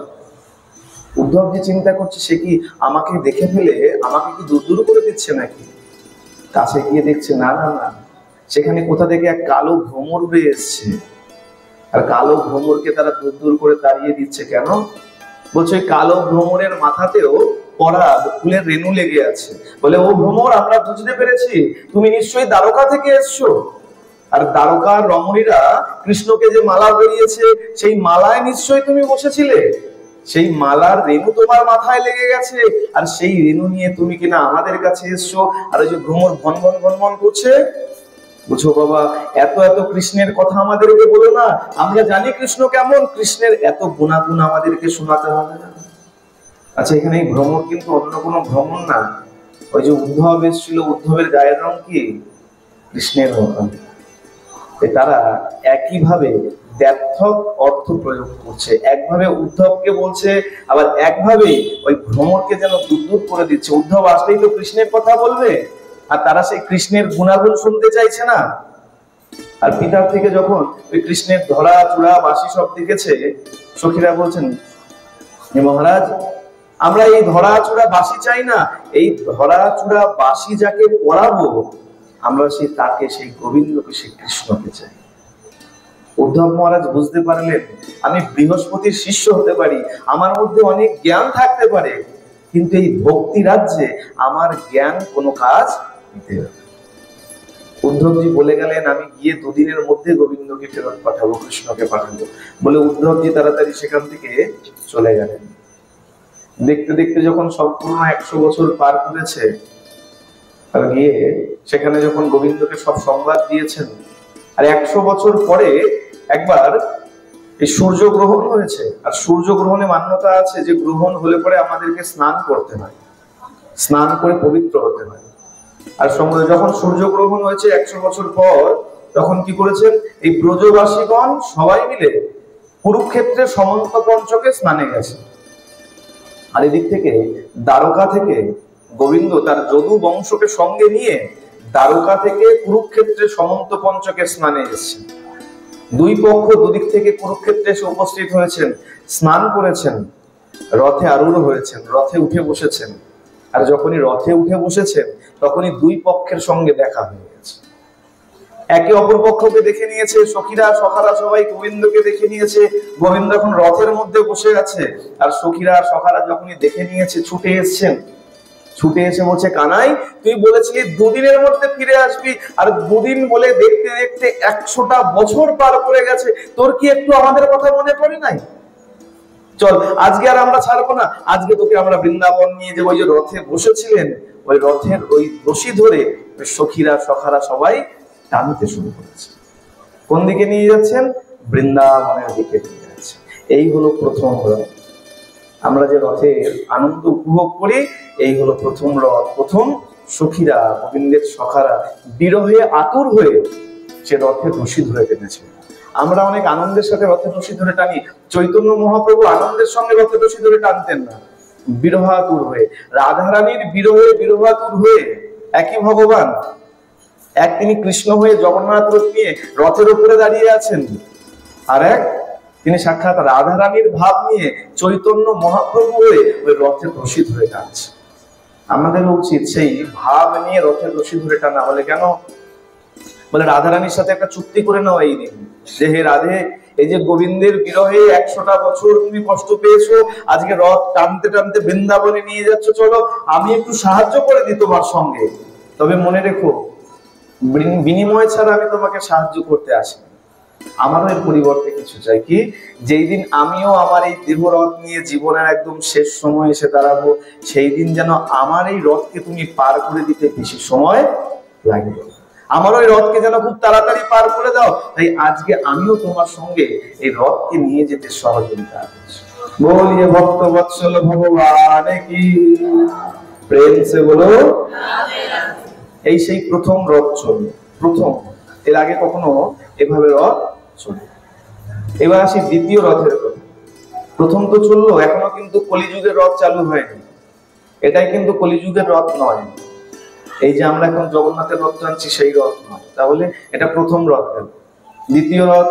উদ্ধবজি চিন্তা করছে, সে কি আমাকে দেখে ফেলে আমাকে কি দূর দূর করে দিচ্ছে নাকি? কাছে গিয়ে দেখছে, না না না, সেখানে কোথা থেকে এক কালো ভ্রমর বেয়ে এসছে। আর কালো ভ্রমরকে তারা দূর দূর করে তাড়িয়ে দিচ্ছে। কেন? বলছে ওই কালো ভ্রমরের মাথাতেও পরাগ ফুলের রেণু লেগে আছে। বলে ও ভ্রমর, আমরা বুঝতে পেরেছি, তুমি নিশ্চয়ই দ্বারকা থেকে এসছো। আর দ্বারকার রমণীরা কৃষ্ণকে যে মালা পরিয়েছে, সেই মালায় নিশ্চয়ই তুমি বসেছিলে। সেই মালার রেণু তোমার মাথায় লেগে গেছে, আর সেই রেণু নিয়ে তুমি কিনা আমাদের কাছে এসছো, আর ওই যে ভ্রমর ভন ভন ভন ভন করছে। বুঝো বাবা, এত এত কৃষ্ণের কথা আমাদেরকে বলো না, আমরা জানি কৃষ্ণ কেমন, কৃষ্ণের এত গুণাগুণ আমাদেরকে শোনাতে হবে না। আচ্ছা, এখানে এই ভ্রমর কিন্তু অন্য কোনো ভ্রমর না, ওই যে উদ্ধব এসেছিল, উদ্ধবের গায়ের রং কি? কৃষ্ণের মতন। তারা একইভাবে দ্ব্যর্থক অর্থ প্রয়োগ করছে, একভাবে উদ্ধবকে বলছে, আবার একভাবে ওই ভ্রমরকে যেন দূর করে দিচ্ছে। উদ্ধব আসলেই তো কৃষ্ণের কথা বলবে, আর তারা সেই কৃষ্ণের গুণাগুণ শুনতে চাইছে না। আর পিতার থেকে যখন ওই কৃষ্ণের ধরা চূড়া বাসি সব দেখেছে, সখীরা বলছেন, মহারাজ আমরা এই ধরা চূড়া বাসি চাই না, এই ধরা চূড়া বাসি যাকে পড়াবো আমরা তাকে, সেই গোবিন্দকে, সেই কৃষ্ণকে চাই। উদ্ধব মহারাজ বুঝতে পারলেন, আমি বৃহস্পতির শিষ্য হতে পারি, আমার মধ্যে অনেক জ্ঞান থাকতে পারে, কিন্তু এই ভক্তি রাজ্যে আমার জ্ঞান কোনো কাজ দিতে হবে। উদ্ধবজি বলে গেলেন, আমি গিয়ে দুদিনের মধ্যে গোবিন্দকে ফেরত পাঠাবো, কৃষ্ণকে পাঠাবো। বলে উদ্ধবজি তাড়াতাড়ি সেখান থেকে চলে গেলেন। দেখতে দেখতে যখন সম্পূর্ণ 100 বছর পার করেছে, আর গিয়ে সেখানে যখন গোবিন্দকে সব সংবাদ দিয়েছেন, আর 100 বছর পরে একবার এই সূর্য গ্রহণ হয়েছে। আর সূর্য গ্রহণে মান্যতা আছে যে গ্রহণ হলে পরে আমাদেরকে স্নান করতে হয়, স্নান করে পবিত্র হতে হয়। আর সঙ্গে যখন সূর্য গ্রহণ হয়েছে 100 বছর পর, তখন কি করেছেন, এই ব্রজবাসীগণ সবাই মিলে কুরুক্ষেত্রে সমন্ত পঞ্চকে স্নানে গেছে। আর এদিক থেকে দ্বারকা থেকে গোবিন্দ তার যদু বংশকে সঙ্গে নিয়ে দ্বারকা থেকে কুরুক্ষেত্রে সমন্ত পঞ্চকে স্নানে এসেছেন। দুই পক্ষ দুদিক থেকে কুরুক্ষেত্রে এসে উপস্থিত হয়েছেন, স্নান করেছেন, রথে আরূঢ় হয়েছেন, রথে উঠে বসেছেন। আর যখনই রথে উঠে বসেছেন, তখনই দুই পক্ষের সঙ্গে দেখা হয়ে গেছে। একে অপর পক্ষকে দেখে নিয়েছে, সখীরা সখারা সবাই গোবিন্দকে দেখে নিয়েছে। গোবিন্দ এখন রথের মধ্যে বসে আছে, আর সখীরা সখারা যখনই দেখে নিয়েছে, ছুটে এসছেন। ছুটে এসে বলছে, কানাই তুই বলেছিলি দুদিনের মধ্যে ফিরে আসবি, আর দুদিন বলে দেখতে দেখতে 100টা বছর পার করে গেছে, তোর কি একটু আমাদের কথা মনে পড়ে নাই? চল আজকে আর আমরা ছাড়বো না, আজকে তোকে আমরা বৃন্দাবন নিয়ে যাবো। ওই যে রথে বসেছিলেন, ওই রথের ওই রশি ধরে সখীরা সখারা সবাই টানতে শুরু করেছে। কোন দিকে নিয়ে যাচ্ছেন? বৃন্দাবনের দিকে নিয়ে যাচ্ছে। এই হলো প্রথম রথ। আমরা যে রথের আনন্দ উপভোগ করি, এই হলো প্রথম রথ। প্রথম সখীরা, গোবিন্দের সখারা বিরহে আতুর হয়ে সে রথের রশি ধরে টেনেছে। আমরা অনেক আনন্দের সাথে রথের রশি ধরে টানি, চৈতন্য মহাপ্রভু আনন্দের সঙ্গে রথের রশি ধরে টানতেন না, বিরহাতুর হয়ে। রাধারানীর বিরহে বিরহাতুর হয়ে একই ভগবান, এক তিনি কৃষ্ণ হয়ে জগন্নাথ রথ নিয়ে রথের উপরে দাঁড়িয়ে আছেন, আর এক তিনি সাক্ষাৎ রাধারানীর ভাব নিয়ে চৈতন্য মহাপ্রভু হয়ে ওই রথের রশি ধরে টানছে। আমাদের উচিত সেই ভাব নিয়ে রথের রশি ধরে টানা। হলে কেন? বলে রাধারানীর সাথে একটা চুক্তি করে নাও এই দিন, যে হে রাধে, এই যে গোবিন্দের বিরহে 100টা বছর তুমি কষ্ট পেয়েছো, আজকে রথ টানতে টানতে বৃন্দাবনে নিয়ে যাচ্ছ, চলো আমি একটু সাহায্য করে দিই তোমার সঙ্গে। তবে মনে রেখো, বিনিময় ছাড়া আমি তোমাকে সাহায্য করতে আসি। আমারও এর পরিবর্তে কিছু চাই, কি? যেই দিন আমিও আমার এই দীর্ঘ রথ নিয়ে জীবনের একদম শেষ সময় এসে দাঁড়াবো, সেই দিন যেন আমার এই রথকে তুমি পার করে দিতে বেশি সময় লাগবে, আমার ওই রথকে যেন খুব তাড়াতাড়ি পার করে দাও। তাই আজকে আমিও তোমার সঙ্গে এই রথকে নিয়ে যেতে সহযোগিতা করছি। বলিয়ে ভক্ত বৎসল ভগবান কি, প্রেম সে বলো। এই সেই প্রথম রথ চলল, প্রথম। এর আগে কখনো এভাবে রথ চলে। এবার আসি দ্বিতীয় রথের কথা। প্রথম তো চললো, এখনো কিন্তু কলিযুগের রথ চালু হয়নি। এটাই কিন্তু কলিযুগের রথ নয়। এই যে আমরা এখন জগন্নাথের রথ টানছি, সেই রথ নয়। তাহলে এটা প্রথম রথ গেল। দ্বিতীয় রথ,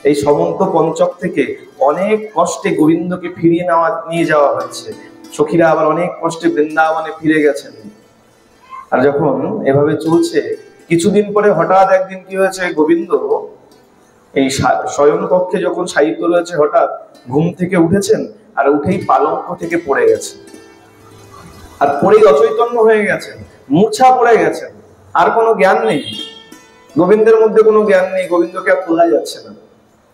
এই সমন্ত পঞ্চক থেকে অনেক কষ্টে গোবিন্দকে ফিরিয়ে নিয়ে যাওয়া হয়েছে। সখীরা আবার অনেক কষ্টে বৃন্দাবনে ফিরে গেছেন। আর যখন এভাবে চলছে, কিছুদিন পরে হঠাৎ একদিন কি হয়েছে, গোবিন্দ এই শয়ন কক্ষে যখন শায়িত রয়েছে, হঠাৎ ঘুম থেকে উঠেছেন, আর উঠেই পালঙ্ক থেকে পড়ে গেছেন, আর পড়েই অচৈতন্য হয়ে গেছেন, মূর্ছা পড়ে গেছেন, আর কোনো জ্ঞান নেই। গোবিন্দের মধ্যে কোনো জ্ঞান নেই, গোবিন্দকে আর তোলা যাচ্ছে না।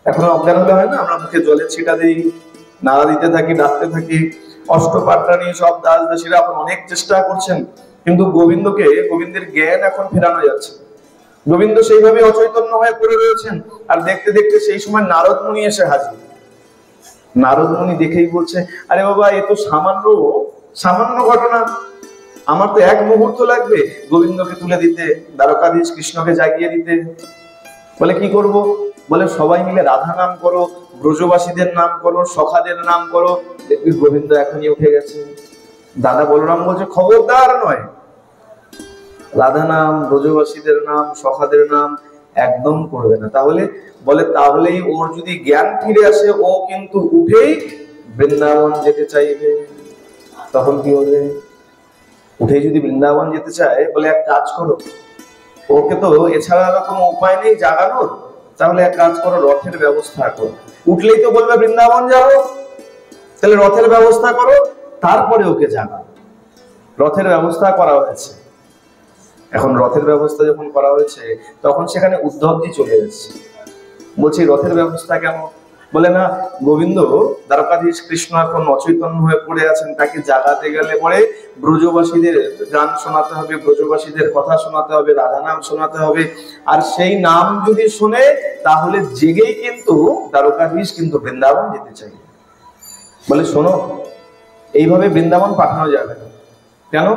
এখন অজ্ঞান হলে হয় না, আমরা মুখে জলের ছিটা দিই, নাড়া দিতে থাকি, ডাকতে থাকি। অষ্টপাট্রাণী সব দাস দাসীরা এখন অনেক চেষ্টা করছেন, কিন্তু গোবিন্দের জ্ঞান এখন ফেরানো যাচ্ছে। গোবিন্দ সেইভাবে অচৈতন্য হয়ে পড়ে রয়েছেন। আর দেখতে দেখতে সেই সময় নারদ মুনি এসে হাজির। নারদ মুনি দেখেই বলছে, আরে বাবা, এ তো সামান্য ঘটনা, আমার তো এক মুহূর্ত লাগবে গোবিন্দকে তুলে দিতে, দ্বারকাধীশ কৃষ্ণকে জাগিয়ে দিতে। বলে কি করব? বলে সবাই মিলে রাধা নাম করো, ব্রজবাসীদের নাম করো, সখাদের নাম করো, দেখবি গোবিন্দ এখনই উঠে গেছে। দাদা বলরাম বলছে, খবরদার নয়, রাধা নাম, ব্রজবাসীদের নাম, সখাদের নাম একদম করবে না। তাহলে বলে, তাহলেই ওর যদি জ্ঞান ফিরে আসে, ও কিন্তু উঠেই বৃন্দাবন যেতে চাইবে। তখন কি হবে? উঠে যদি বৃন্দাবন যেতে চায়, বলে এক কাজ করো, ওকে তো এছাড়া কোনো উপায় নেই জাগানোর, তাহলে এক কাজ করো, রথের ব্যবস্থা করো। উঠলেই তো বলবে বৃন্দাবন যাবো, তাহলে রথের ব্যবস্থা করো, তারপরে ওকে জাগাও। রথের ব্যবস্থা করা হয়েছে। এখন রথের ব্যবস্থা যখন করা হয়েছে, তখন সেখানে উদ্ধবজি চলে এসেছে। বলছি, রথের ব্যবস্থা কেন? বলে না, গোবিন্দ দ্বারকাধীশ কৃষ্ণ এখন অচৈতন্য হয়ে পড়ে আছেন, তাকে জাগাতে গেলে পরে ব্রজবাসীদের গান শোনাতে হবে, ব্রজবাসীদের কথা শোনাতে হবে, রাধা নাম শোনাতে হবে। আর সেই নাম যদি শুনে, তাহলে জেগেই কিন্তু দ্বারকাধীশ কিন্তু বৃন্দাবন যেতে চাই। বলে শোনো, এইভাবে বৃন্দাবন পাঠানো যাবে না। কেন?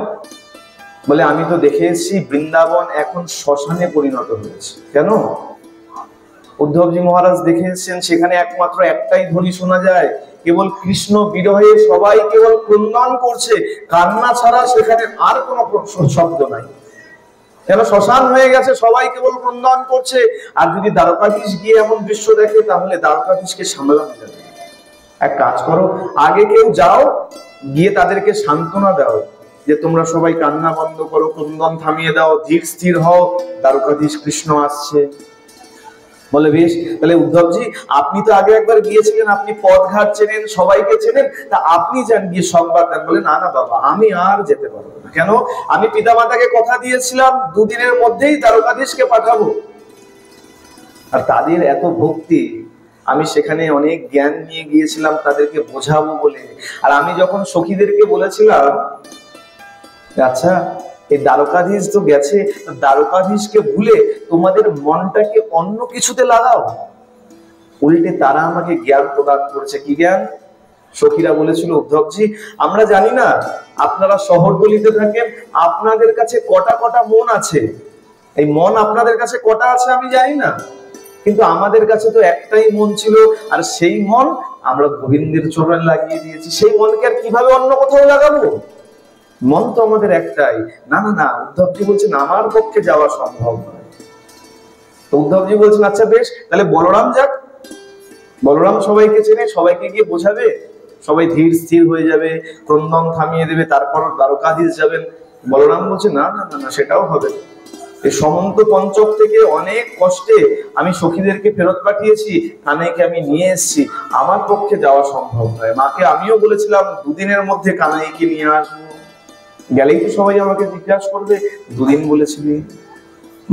বলে আমি তো দেখে এসেছি বৃন্দাবন এখন শ্মশানে পরিণত হয়েছে। কেন? উদ্ধবজি মহারাজ দেখে এসেছেন সেখানে একমাত্র একটাই ধ্বনি শোনা যায়, কেবল কৃষ্ণ বিরহে সবাই কেবল ক্রন্দন করছে, কান্না ছাড়া সেখানে আর কোনো শব্দ নাই। কেন? শ্মশান হয়ে গেছে, সবাই কেবল ক্রন্দন করছে। আর যদি দ্বারকাধীশ গিয়ে এমন দৃশ্য দেখে, তাহলে দ্বারকাধীশকে সামলানো যাবে। এক কাজ করো, আগে কেউ যাও, গিয়ে তাদেরকে সান্ত্বনা দাও যে তোমরা সবাই কান্না বন্ধ করো, ক্রন্দন থামিয়ে দাও, ধীর স্থির হও, দ্বারকাধীশ কৃষ্ণ আসছে। বলে বেশ, তাহলে উদ্ধবজি আপনি তো আগে একবার গিয়েছিলেন, আপনি পথঘাট চেনেন, সবাইকে চেনেন, তা আপনি যান, গিয়ে সংবাদ দেন। বলে না না বাবা, আমি আর যেতে পারবো না। কেন? আমি পিতামাতাকে কথা দিয়েছিলাম দুদিনের মধ্যেই দ্বারকাধীশকে পাঠাবো। আর তাদের এত ভক্তি, আমি সেখানে অনেক জ্ঞান নিয়ে গিয়েছিলাম তাদেরকে বোঝাবো বলে। আর আমি যখন সখীদেরকে বলেছিলাম, আচ্ছা এই দ্বারকাধীশ তো গেছে, দ্বারকাধীশকে ভুলে তোমাদের মনটাকে অন্য কিছুতে লাগাও। উল্টে তারা আমাকে জ্ঞান প্রদান করেছে। কি জ্ঞান? সখীরা বলেছিল, উদ্ধবজি আমরা জানি না আপনারা শহরতলিতে থাকেন, আপনাদের কাছে কটা কটা মন আছে, এই মন আপনাদের কাছে কটা আছে আমি জানি না, কিন্তু আমাদের কাছে তো একটাই মন ছিল, আর সেই মন আমরা গোবিন্দের চরণে লাগিয়ে দিয়েছি। সেই মনকে আর কিভাবে অন্য কোথাও লাগাবো? মন তো আমাদের একটাই। না না না, উদ্ধবজি বলছেন আমার পক্ষে যাওয়া সম্ভব নয়। তো উদ্ধবজি বলছেন, আচ্ছা বেশ, তাহলে বলরাম যাক। বলরাম সবাইকে চেনে, সবাইকে গিয়ে বোঝাবে, সবাই ধীর স্থির হয়ে যাবে, ক্রন্দন থামিয়ে দেবে, তারপর দ্বারকাধীশ যাবেন। বলরাম বলছে, না না না, সেটাও হবে। এই সমন্ত পঞ্চক থেকে অনেক কষ্টে আমি সখীদেরকে ফেরত পাঠিয়েছি, কানাইকে আমি নিয়ে এসেছি, আমার পক্ষে যাওয়া সম্ভব নয়। মাকে আমিও বলেছিলাম দুদিনের মধ্যে কানাইকে নিয়ে আসবো, গেলেই তো সবাই আমাকে জিজ্ঞাসা করবে দুদিন বলেছিলি।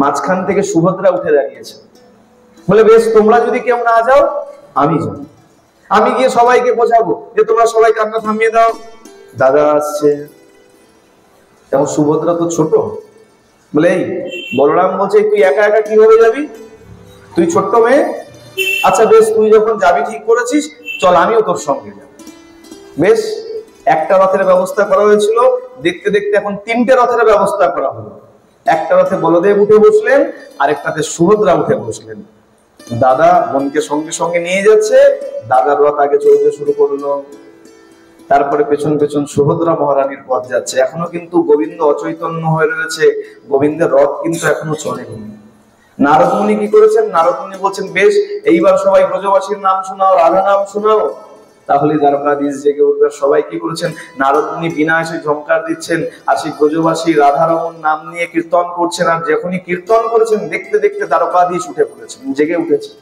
মাঝখান থেকে সুভদ্রা উঠে দাঁড়িয়েছে, বলে বেশ, তোমরা যদি কেউ না যাও আমি যাব, আমি গিয়ে সবাইকে বোঝাবো যে তোমরা সবাই কান্না থামিয়ে দাও, দাদা আসছে। তেমন সুভদ্রা তো ছোট। বলে এই বলরাম বলছে, তুই একা একা কিভাবে যাবি? তুই ছোট্ট মেয়ে। আচ্ছা বেশ, তুই যখন যাবি ঠিক করেছিস, চল আমিও তোর সঙ্গে যাব। বেশ, একটা রথের ব্যবস্থা করা হয়েছিল, দেখতে দেখতে এখন তিনটে রথের ব্যবস্থা করা হলো। একটা রথে বলদেব উঠে বসলেন, আরেকটাতে সুভদ্রা উঠে বসলেন। দাদা বোনকে সঙ্গে সঙ্গে নিয়ে যাচ্ছে, দাদার রথ আগে চলতে শুরু করলো, তারপরে পেছন পেছন সুভদ্রা মহারানীর পথ যাচ্ছে। এখনো কিন্তু গোবিন্দ অচৈতন্য হয়ে রয়েছে, গোবিন্দের রথ কিন্তু এখনো চলেনি। নারদ মুনি কি করেছেন? নারদ মুনি বলছেন, বেশ, এইবার সবাই ব্রজবাসীর নাম শোনাও, রাধা নাম শোনাও, তাহলে দ্বারকাধীশ জেগে উঠবে। সবাই কি করেছেন? নারদ মুনি বিনা এসে ঝংকার দিচ্ছেন, আর সেই ব্রজবাসী রাধারমণ নাম নিয়ে কীর্তন করছেন। আর যখনই কীর্তন করেছেন, দেখতে দেখতে দ্বারকাধীশ উঠে পড়েছেন, জেগে উঠেছেন,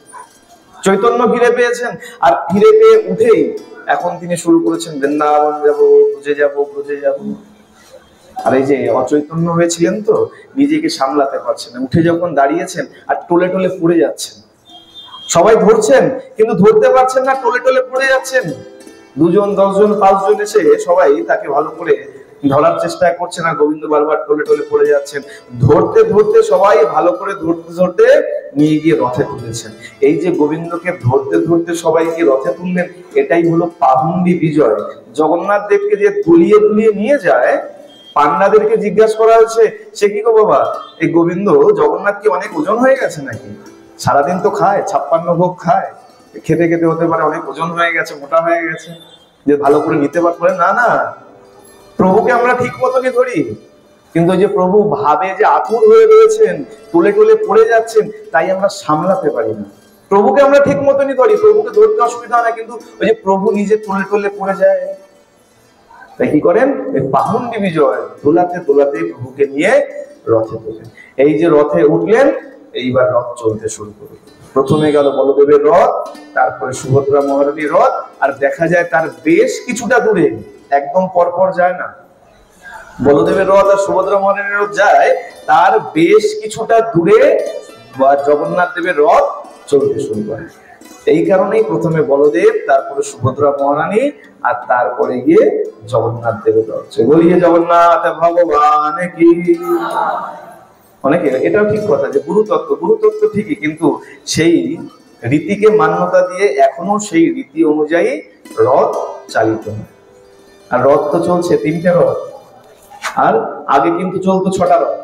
চৈতন্য ফিরে পেয়েছেন। আর ফিরে পেয়ে উঠেই এখন তিনি শুরু করেছেন, বৃন্দাবন যাবো, ব্রজে যাবো, ব্রজে যাবো। আর এই যে অচৈতন্য হয়েছিলেন তো, নিজেকে সামলাতে পারছেন না, উঠে যখন দাঁড়িয়েছেন আর টোলে টোলে পড়ে যাচ্ছেন, সবাই ধরছেন কিন্তু ধরতে পারছেন না, টোলে টোলে পড়ে যাচ্ছেন। 2 জন 10 জন 5 জন এসে সবাই তাকে ভালো করে ধরার চেষ্টা করছে না, গোবিন্দ বারবার টলে টলে পড়ে যাচ্ছেন। ধরতে ধরতে সবাই ভালো করে ধরতে ধরতে নিয়ে গিয়ে রথে তুলেছেন। এই যে গোবিন্দকে ধরতে ধরতে সবাই গিয়ে রথে তুললেন, এটাই হলো পাহুন্ডি বিজয়। জগন্নাথ দেবকে যে তুলিয়ে তুলিয়ে নিয়ে যায়, পান্ডাদেরকে জিজ্ঞাসা করা হয়েছে, সে কি গো বাবা, এই গোবিন্দ জগন্নাথ কি অনেক ওজন হয়ে গেছে নাকি? সারাদিন তো খায়, 56 ভোগ খায়, খেতে খেতে হতে পারে অনেক ওজন হয়ে গেছে, মোটা হয়ে গেছে, যে ভালো করে নিতে পারবে না। না, প্রভুকে আমরা ঠিক মতনই ধরি, কিন্তু যে প্রভু ভাবে যে আতুর হয়ে রয়েছেন, টলে টলে পড়ে যাচ্ছেন, তাই আমরা সামলাতে পারি না। প্রভুকে আমরা ঠিক মতনই ধরি, প্রভুকে ধরতে অসুবিধা হয় না, কিন্তু ওই যে প্রভু নিজে টলে টলে পড়ে যায়, তাই কি করেন, এই পাহুন্ডি বিজয় দোলাতে দোলাতে প্রভুকে নিয়ে রথে তোলেন। এই যে রথে উঠলেন, এইবার রথ চলতে শুরু করল। প্রথমে গেল বলদেবের রথ, তারপরে সুভদ্রা মহারানীর রথ, আর দেখা যায় তার বেশ কিছুটা দূরে, একদম পরপর যায় না, বলদেবের রথ আর সুভদ্রা মহারানীর রথ যায়, তার বেশ কিছুটা দূরে জগন্নাথ দেবের রথ চলতে শুরু করে। এই কারণেই প্রথমে বলদেব, তারপরে সুভদ্রা মহারানী, আর তারপরে গিয়ে জগন্নাথ দেবের রথ। বলিয়ে জগন্নাথ ভগবান কি। অনেকে এটাও ঠিক কথা যে গুরুতত্ত্ব ঠিকই, কিন্তু সেই রীতিকে মান্যতা দিয়ে এখনো সেই রীতি অনুযায়ী রথ চালিত হয়। আর রথ তো চলছে 3টে রথ, আর আগে কিন্তু চলতো 6টা রথ।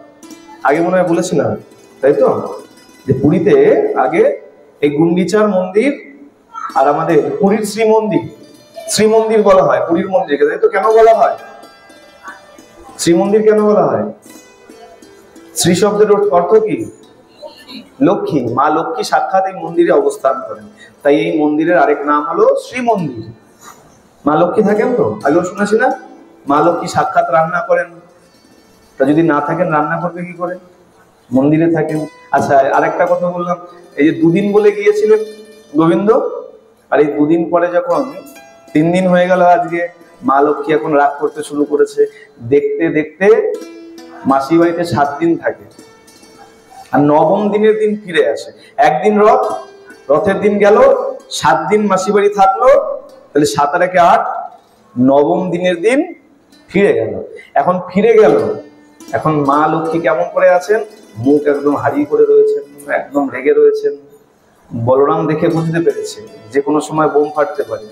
আগে মনে হয় বলেছিলাম, তাই তো, যে পুরীতে আগে এই গুন্ডিচার মন্দির আর আমাদের পুরীর শ্রীমন্দির বলা হয় পুরীর মন্দিরকে, তাই তো। কেন বলা হয় শ্রীমন্দির, কেন বলা হয়? শ্রী শব্দের অর্থ কি? লক্ষ্মী, মা লক্ষ্মী সাক্ষাৎ এই মন্দিরে অবস্থান করেন, তাই এই মন্দিরের আরেক নাম হলো শ্রীমন্দির। মা লক্ষ্মী থাকেন তো, আগেও শুনেছি না, মা লক্ষ্মী সাক্ষাৎ রান্না করেন, তা যদি না থাকেন রান্না করবে কি করে? মন্দিরে থাকেন। আচ্ছা, আরেকটা কথা বললাম, এই যে 2 দিন বলে গিয়েছিলেন গোবিন্দ, আর এই 2 দিন পরে যখন 3 দিন হয়ে গেল, আজকে মা লক্ষ্মী এখন রাগ করতে শুরু করেছে। দেখতে দেখতে মাসি বাড়িতে 7 দিন থাকে, আর 9ম দিনের দিন ফিরে আসে। একদিন রথের দিন গেল, 7 দিন মাসি বাড়ি থাকলো, তাহলে 7 আর 1 8, 9ম দিনের দিন ফিরে গেল। এখন ফিরে গেল, এখন মা লক্ষ্মী কেমন করে আছেন? মুখ একদম হারিয়ে করে রয়েছেন, একদম রেগে রয়েছেন। বলরাম দেখে বুঝতে পেরেছে যে কোনো সময় বোম ফাটতে পারে।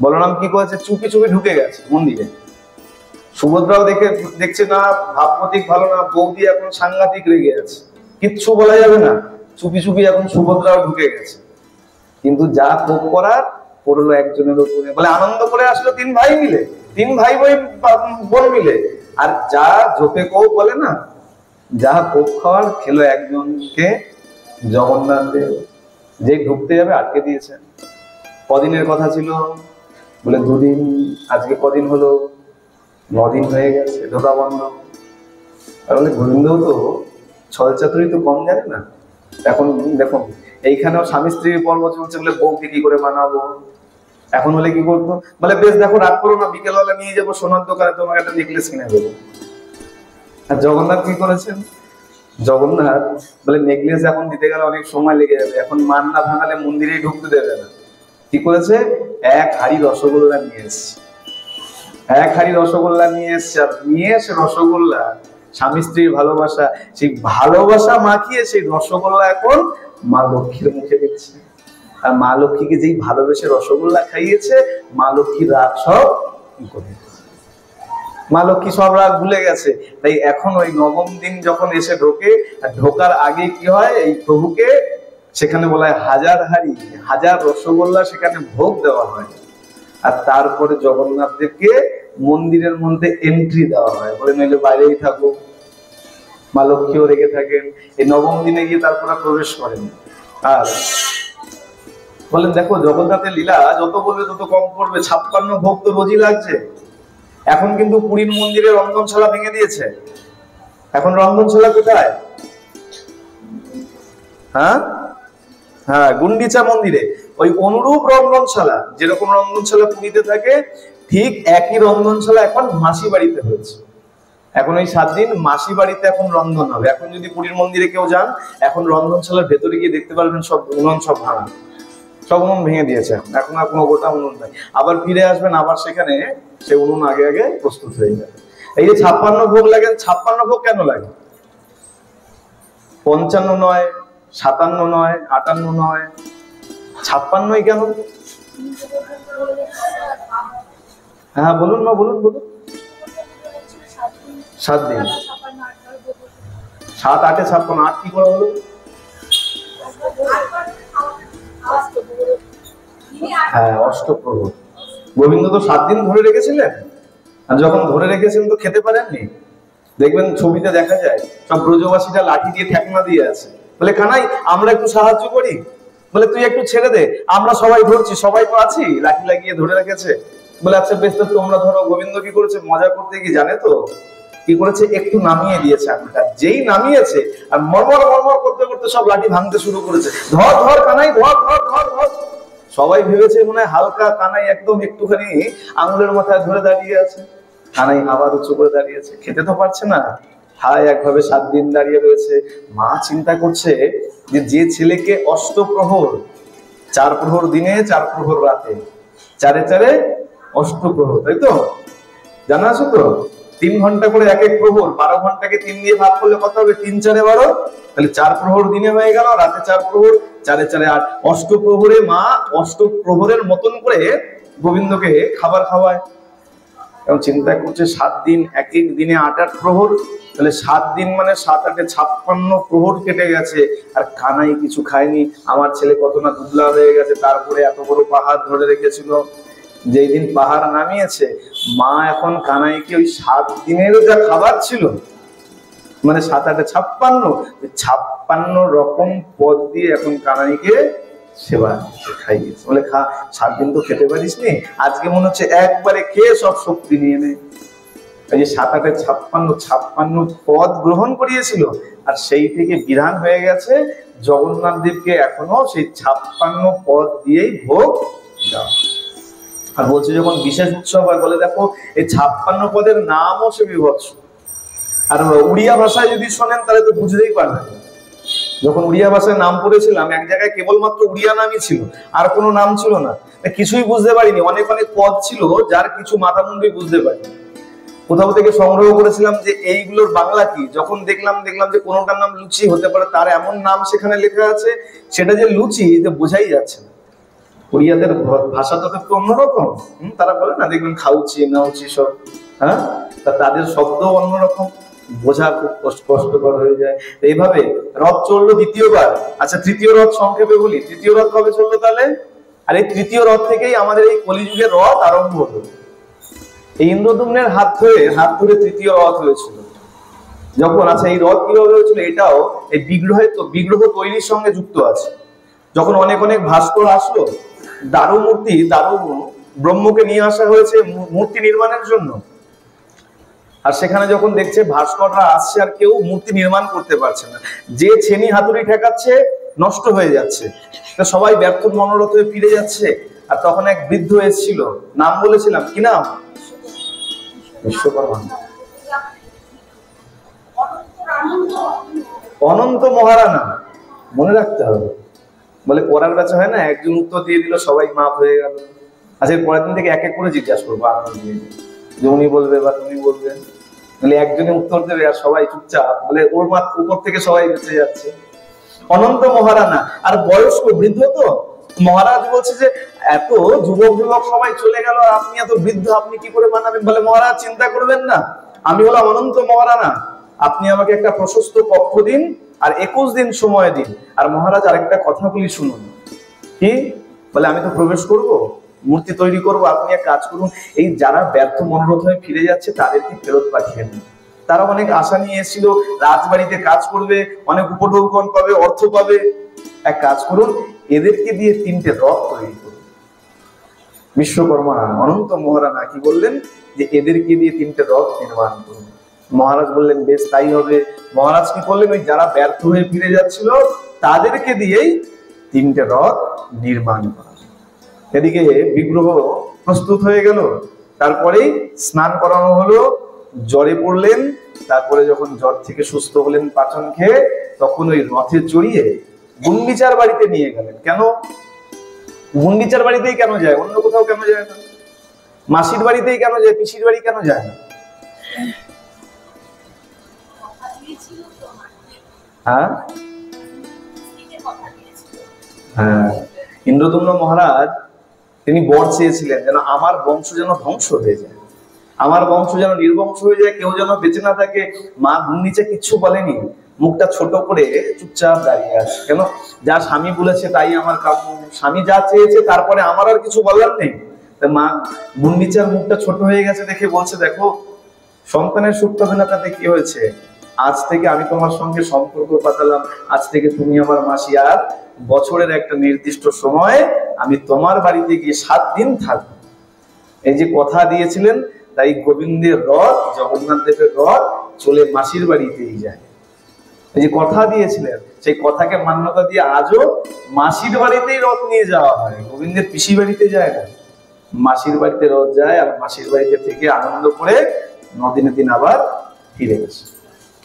বলরাম কি করেছে? চুপি চুপি ঢুকে গেছে মন্দিরে। সুভদ্রাও দেখছে না, ভাবপ্রতীক ভালো না, বৌদি এখন সাংঘাতিক রেগে আছে, কিচ্ছু বলা যাবে না, চুপি চুপি এখন সুভদ্রাও ঢুকে গেছে। কিন্তু যা কোপ করার পড়লো একজনের উপরে। বলে আনন্দ করে আসলো 3 ভাই মিলে, 3 ভাই বোন মিলে, আর যা জোপে কোপ বলে না, যা কোপ খাওয়ার খেলো একজনকে জগন্নাথ দেব। যে ঢুকতে যাবে আটকে দিয়েছেন। কদিনের কথা ছিল? বলে 2 দিন। আজকে কদিন হলো? 9 দিন হয়ে গেছে, ঢোকা বন্ধ। আর বলে গোবিন্দও তো ছলচাতুরি তো কম জানে না। এখন দেখুন, এইখানেও স্বামী স্ত্রীর পর্ব চলছে, বলে বউকে কি করে মানাবো। এখন হলে কি করতো? বলে বেশ, দেখো রাগ করো না, বিকেলবেলা নিয়ে যাবো সোনার দোকানে, তোমাকে একটা নেকলেস কিনে দেবো। আর জগন্নাথ কি করেছেন? জগন্নাথ বলে নেকলেস এখন দিতে গেলে অনেক সময় লেগে যাবে, এখন মান না ভাঙালে মন্দিরেই ঢুকতে দেবে না। কি করেছে? 1 হাঁড়ি রসগোল্লা নিয়ে এসছে। 1 হাঁড়ি রসগোল্লা নিয়ে এসছে, আর নিয়ে এসে রসগোল্লা, স্বামী স্ত্রীর ভালোবাসা, সেই ভালোবাসা মাখিয়ে সেই রসগোল্লা এখন মা লক্ষ্মীর মুখে দিচ্ছে। আর মা লক্ষ্মীকে যেই ভালোবেসে রসগোল্লা খাইয়েছে, মা লক্ষ্মীর রাগ সব করে, মা লক্ষ্মী সব রাগ ভুলে গেছে। তাই এখন ওই 9ম দিন যখন এসে ঢোকে, আর ঢোকার আগে কি হয়, এই প্রভুকে সেখানে বলা হয় 1000 হাঁড়ি 1000 রসগোল্লা সেখানে ভোগ দেওয়া হয়। আর তারপরে জগন্নাথ দেবকে মন্দিরের মধ্যে এন্ট্রি দেওয়া হয়, বলে নইলে বাইরেই থাকো। মা লক্ষ্মীও রেগে থাকেন। এই 9ম দিনে গিয়ে তারপরে প্রবেশ করেন। আর বলেন দেখো, জগন্নাথের লীলা যত বলবে তত কম পড়বে। 56 ভোগ তো রোজই লাগছে। এখন কিন্তু পুরীর মন্দিরে রন্ধনশালা ভেঙে দিয়েছে। এখন রন্ধনশালা কোথায়? হ্যাঁ, গুন্ডিচা মন্দিরে ওই অনুরূপ রন্ধনশালা, যেরকম রন্ধনশালা পুরীতে থাকে, ঠিক একই রন্ধনশালা এখন মাসি বাড়িতে হয়েছে। এখন ওই 7 দিন মাসি বাড়িতে এখন রন্ধন হবে। এখন যদি পুরীর মন্দিরে কেউ যান, এখন রন্ধনশালার ভেতরে গিয়ে দেখতে পারবেন সব উনুন সব ভাঙা। সব উনুন ভেঙে দিয়েছে, এখন আর কোনো গোটা উনুন নাই। আবার ফিরে আসবেন, আবার সেখানে সে উনুন আগে আগে প্রস্তুত হয়ে যাবে। এই যে 56 ভোগ লাগে, 56 ভোগ কেন লাগে? 55 নয়, 57 নয়, 58 নয়, 56ই কেন? হ্যাঁ বলুন মা, বলুন বলুন। 7 দিন, 7 8 56, 8 কি করে হলো? হ্যাঁ, অষ্টপ্রহর। গোবিন্দ তো 7 দিন ধরে রেখেছিলেন, আর যখন ধরে রেখেছেন তো খেতে পারেননি। দেখবেন ছবিতে দেখা যায় সব ব্রজবাসীরা লাঠি দিয়ে ঠেকনা দিয়ে আছে, বলে কানাই আমরা একটু সাহায্য করি, বলে তুই একটু ছেড়ে দে, আমরা সবাই ধরছি, সবাই তো আছি, লাঠি লাগিয়ে ধরে রেখেছে। বলে আচ্ছা বেশ, তো তোমরা ধরো। গোবিন্দ কি করেছে, মজা করতে কি জানে তো কি করেছে, একটু নামিয়ে দিয়েছে আঙুলটা। যেই নামিয়েছে আর মরমর মরমর করতে করতে সব লাঠি ভাঙতে শুরু করেছে। ধর ধর কানাই, ধর ধর ধর ধর। সবাই ভেবেছে মনে হয় হালকা, কানাই একদম একটুখানি আঙুলের মাথায় ধরে দাঁড়িয়ে আছে। কানাই আবার উঁচু করে দাঁড়িয়েছে, খেতে তো পারছে না, হায় একভাবে 7 দিন দাঁড়িয়ে রয়েছে। মা চিন্তা করছে যে ছেলেকে অষ্টপ্রহর, 4 প্রহর দিনে 4 প্রহর রাতে, 4 4 অষ্টপ্রহর, তাই তো জানা আছে তো? 3 ঘন্টা করে এক এক প্রহর, 12 ঘন্টাকে 3 দিয়ে ভাগ করলে কত হবে? 3 4 12, তাহলে 4 প্রহর দিনে হয়ে গেল, রাতে 4 প্রহর, 4 4 8। অষ্টপ্রহরে মা অষ্টপ্রহরের মতন করে গোবিন্দকে খাবার খাওয়ায়। এবং চিন্তা করছে 7 দিন, এক এক দিনে 8 8 প্রহর, তাহলে 7 দিন মানে 7 8 56 প্রহর কেটে গেছে, আর কানাই কিছু খায়নি। আমার ছেলে কত না দুবলা হয়ে গেছে, তারপরে এত বড় পাহাড় ধরে রেখেছিল। যেই দিন পাহাড় নামিয়েছে, মা এখন কানাইকে ওই 7 দিনেরও যা খাবার ছিল, মানে 7 8 56 রকম পদ দিয়ে এখন কানাইকে সেবা খাইয়েছে। বলে খা, 7 দিন তো খেতে পারিস নি, আজকে মনে হচ্ছে একবারে খেয়ে সব শক্তি নিয়ে নে। এই যে 7 8 56 পদ গ্রহণ করিয়েছিল, আর সেই থেকে বিধান হয়ে গেছে জগন্নাথ দেবকে এখনো সেই 56 পদ দিয়েই ভোগ দাও। আর বলছে যখন বিশেষ উৎসব হয়, বলে দেখো এই 56 পদের নামও সে বিভৎস। আর উড়িয়া ভাষায় যদি শোনেন তাহলে তো বুঝতেই পারবেন। যখন উড়িয়া ভাষায় নাম পড়েছিলাম, এক জায়গায় কেবলমাত্র উড়িয়া নামই ছিল, আর কোনো নাম ছিল না, কিছুই বুঝতে পারিনি। অনেক অনেক পদ ছিল যার কিছু মাথা মুন্ডুই বুঝতে পারিনি। কোথাও থেকে সংগ্রহ করেছিলাম যে এইগুলোর বাংলা কি, যখন দেখলাম যে কোনোটার নাম লুচি হতে পারে, তার এমন নাম সেখানে লেখা আছে, সেটা যে লুচি যে বোঝাই যাচ্ছে না। উড়িয়াদের ভাষা তো একটু অন্যরকম, তারা বলে না, দেখবেন খাউচি নাউচি সব, হ্যাঁ, তাদের শব্দ অন্যরকম, বোঝা খুব কষ্টকর হয়ে যায়। এইভাবে রথ চললো দ্বিতীয়বার। আচ্ছা, তৃতীয় রথ সংক্ষেপে বলি, তৃতীয় রথ কবে চললো তাহলে? আর এই তৃতীয় রথ থেকেই আমাদের এই কলিযুগের রথ আরম্ভ হলো। এই ইন্দ্রদ্যুম্নের হাত ধরে তৃতীয় রথ হয়েছিল যখন। আচ্ছা, এই রথ কিভাবে হয়েছিল? এটাও এই বিগ্রহ তৈরির সঙ্গে যুক্ত আছে। যখন অনেক অনেক ভাস্কর আসলো, দারু ব্রহ্মকে নিয়ে আসা হয়েছে মূর্তি নির্মাণের জন্য। আর সেখানে যখন দেখছে ভাস্কররা আসছে আর কেউ মূর্তি নির্মাণ করতে পারছে না, যে ছেনি হাতুড়ি ঠেকাচ্ছে নষ্ট হয়ে যাচ্ছে, সবাই ব্যর্থ মনোরথ হয়ে ফিরে যাচ্ছে। আর তখন এক বৃদ্ধ এসেছিল, নাম বলেছিলাম, কি নাম? বিশ্বকর্মা। অনন্ত মহারানা, মনে রাখতে হবে। বলে পড়ার বেচা হয় না, একজন উত্তর দিয়ে দিল, সবাই মাপ হয়ে গেল। আচ্ছা, পরের দিন থেকে এক এক করে জিজ্ঞাসা করবো, আনন্দ দিয়ে যে উনি বলবে বা তুমি বলবে। বলে একজনে উত্তর দেবে আর সবাই চুপচাপ, বলে ওর উপর থেকে সবাই বেঁচে যাচ্ছে। অনন্ত মহারানা, আর বয়স্ক বৃদ্ধ তো। মহারাজ বলছে যে এত যুবক সবাই চলে গেল, আর আপনি এত বৃদ্ধ, আপনি কি করে মানাবেন? বলে মহারাজ চিন্তা করবেন না, আমি হলাম অনন্ত মহারানা, আপনি আমাকে একটা প্রশস্ত কক্ষ দিন আর 21 দিন সময় দিন। আর মহারাজ আরেকটা কথা বলি শুনুন। কি বলে? আমি তো প্রবেশ করব, মূর্তি তৈরি করব, আপনি এক কাজ করুন, এই যারা ব্যর্থ মনোরথ হয়ে ফিরে যাচ্ছে তাদেরকে ফেরত পাঠিয়ে দিন। তারা অনেক আশা নিয়ে এসেছিল, রাজবাড়িতে কাজ করবে, অনেক উপঢৌকন পাবে, অর্থ পাবে। এক কাজ করুন, এদেরকে দিয়ে 3টে রথ তৈরি করুন। বিশ্বকর্মা অনন্ত মহারানা কি বললেন? যে এদেরকে দিয়ে 3টে রথ নির্মাণ করুন। মহারাজ বললেন বেশ তাই হবে। মহারাজ কি করলেন? ওই যারা ব্যর্থ হয়ে ফিরে যাচ্ছিল তাদেরকে দিয়েই 3টে রথ নির্মাণ করা। এদিকে বিগ্রহ প্রস্তুত হয়ে গেল, তারপরেই স্নান করানো হলো, জ্বরে পড়লেন, তারপরে যখন জ্বর থেকে সুস্থ হলেন পাচন খেয়ে, তখন ওই রথে চড়িয়ে গুন্ডিচার বাড়িতে নিয়ে গেলেন। কেন? গুন্ডিচার বাড়িতেই কেন যায়, অন্য কোথাও কেন যায় না? মাসির বাড়িতেই কেন যায়, পিসির বাড়ি কেন যায় না? হ্যাঁ হ্যাঁ, ইন্দ্রদম্ন মহারাজ তিনি বর চেয়েছিলেন যেন আমার বংশ যেন ধ্বংস হয়ে যায়, আমার বংশ যেন নির্বংশ হয়ে যায়, কেউ যেন বেঁচে না থাকে। মা গুন্ডিচা কিচ্ছু বলেনি, মুখটা ছোট করে চুপচাপ দাঁড়িয়ে আছে। কেন? যা স্বামী বলেছে তাই আমার কাম্য, স্বামী যা চেয়েছে তারপরে আমার আর কিছু বলার নেই। তা মা গুন্ডিচার মুখটা ছোট হয়ে গেছে দেখে বলছে, দেখো সন্তানের সুখ পাবে না তাতে কি হয়েছে, আজ থেকে আমি তোমার সঙ্গে সম্পর্ক পাতালাম, আজ থেকে তুমি আমার মাসি, আর বছরের একটা নির্দিষ্ট সময় আমি তোমার বাড়িতে গিয়ে 7 দিন থাকবো। এই যে কথা দিয়েছিলেন, তাই গোবিন্দের রথ, জগন্নাথ দেবের রথ চলে মাসির বাড়িতেই যায়। এই যে কথা দিয়েছিলেন, সেই কথাকে মান্যতা দিয়ে আজও মাসির বাড়িতেই রথ নিয়ে যাওয়া হয়, গোবিন্দের পিসি বাড়িতে যায় না। মাসির বাড়িতে রথ যায়, আর মাসির বাড়িতে থেকে আনন্দ করে 9 দিনের দিন আবার ফিরে গেছে।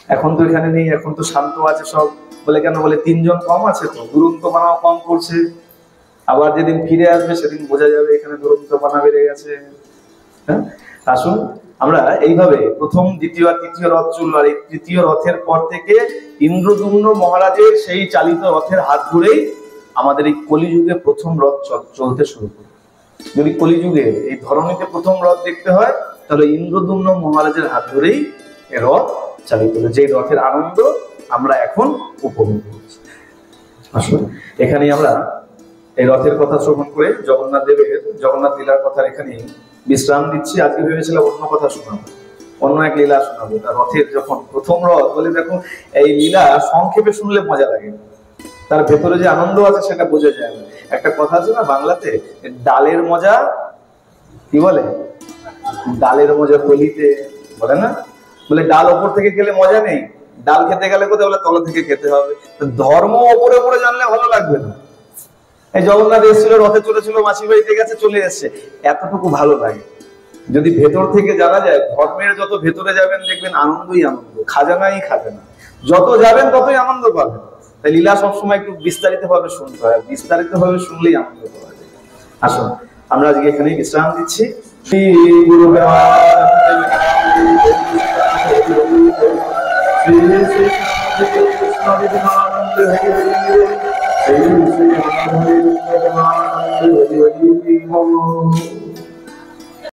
এখন তো এখানে নেই, এখন তো শান্ত আছে সব। বলে কেন? বলে 3 জন কম আছে, তো দুরন্ত বানাও কম করছে। আবার যেদিন ফিরে আসবে সেদিন বোঝা যাবে এখানে দুরন্ত বানা বেড়ে গেছে। হ্যাঁ, আসুন আমরা এইভাবে প্রথম, দ্বিতীয় আর তৃতীয় রথ চলল, আর এই তৃতীয় রথের পর থেকে ইন্দ্রদুম্ন মহারাজের সেই চালিত রথের হাত ধরেই আমাদের এই কলিযুগে প্রথম রথ চলতে শুরু করে। যদি কলিযুগে এই ধরনীতে প্রথম রথ দেখতে হয়, তাহলে ইন্দ্রদুম্ন মহারাজের হাত ধরেই এই রথ চালিত হলো, যে রথের আনন্দ আমরা এখন উপভোগ করছি। আসুন এখানেই আমরা এই রথের কথা শ্রবণ করে জগন্নাথ দেবের জগন্নাথ লীলার কথা এখানে বিশ্রাম দিচ্ছি। আজকে ভেবেছিলাম অন্য কথা শোনাবো, অন্য এক লীলা শোনাবো। তার রথের যখন প্রথম রথ বলে, দেখো এই লীলা সংক্ষেপে শুনলে মজা লাগে, তার ভেতরে যে আনন্দ আছে সেটা বোঝা যায় না। একটা কথা আছে না বাংলাতে, ডালের মজা কি বলে, ডালের মজা কলিতে, বলে না? বলে ডাল ওপর থেকে খেলে মজা নেই, ডাল খেতে গেলে কোথায়, বলে তলা থেকে খেতে হবে। ধর্ম ওপরে ওপরে জানলে ভালো লাগবে না। এই জগন্নাথ এসেছিল, রথে চলেছিল, মাসি বাড়িতে গেছে, চলে এসছে, এতটুকু ভালো লাগে। যদি ভেতর থেকে জানা যায়, ধর্মের যত ভেতরে যাবেন দেখবেন আনন্দই আনন্দ, খাজানাই খাজানা, যত যাবেন ততই আনন্দ পাবেন। তাই লীলা সবসময় একটু বিস্তারিত ভাবে শুনতে হয়, বিস্তারিত ভাবে শুনলেই আনন্দ পাওয়া যায়। আসুন আমরা আজকে এখানেই বিশ্রাম দিচ্ছি। শ্রী গুরু শ্রী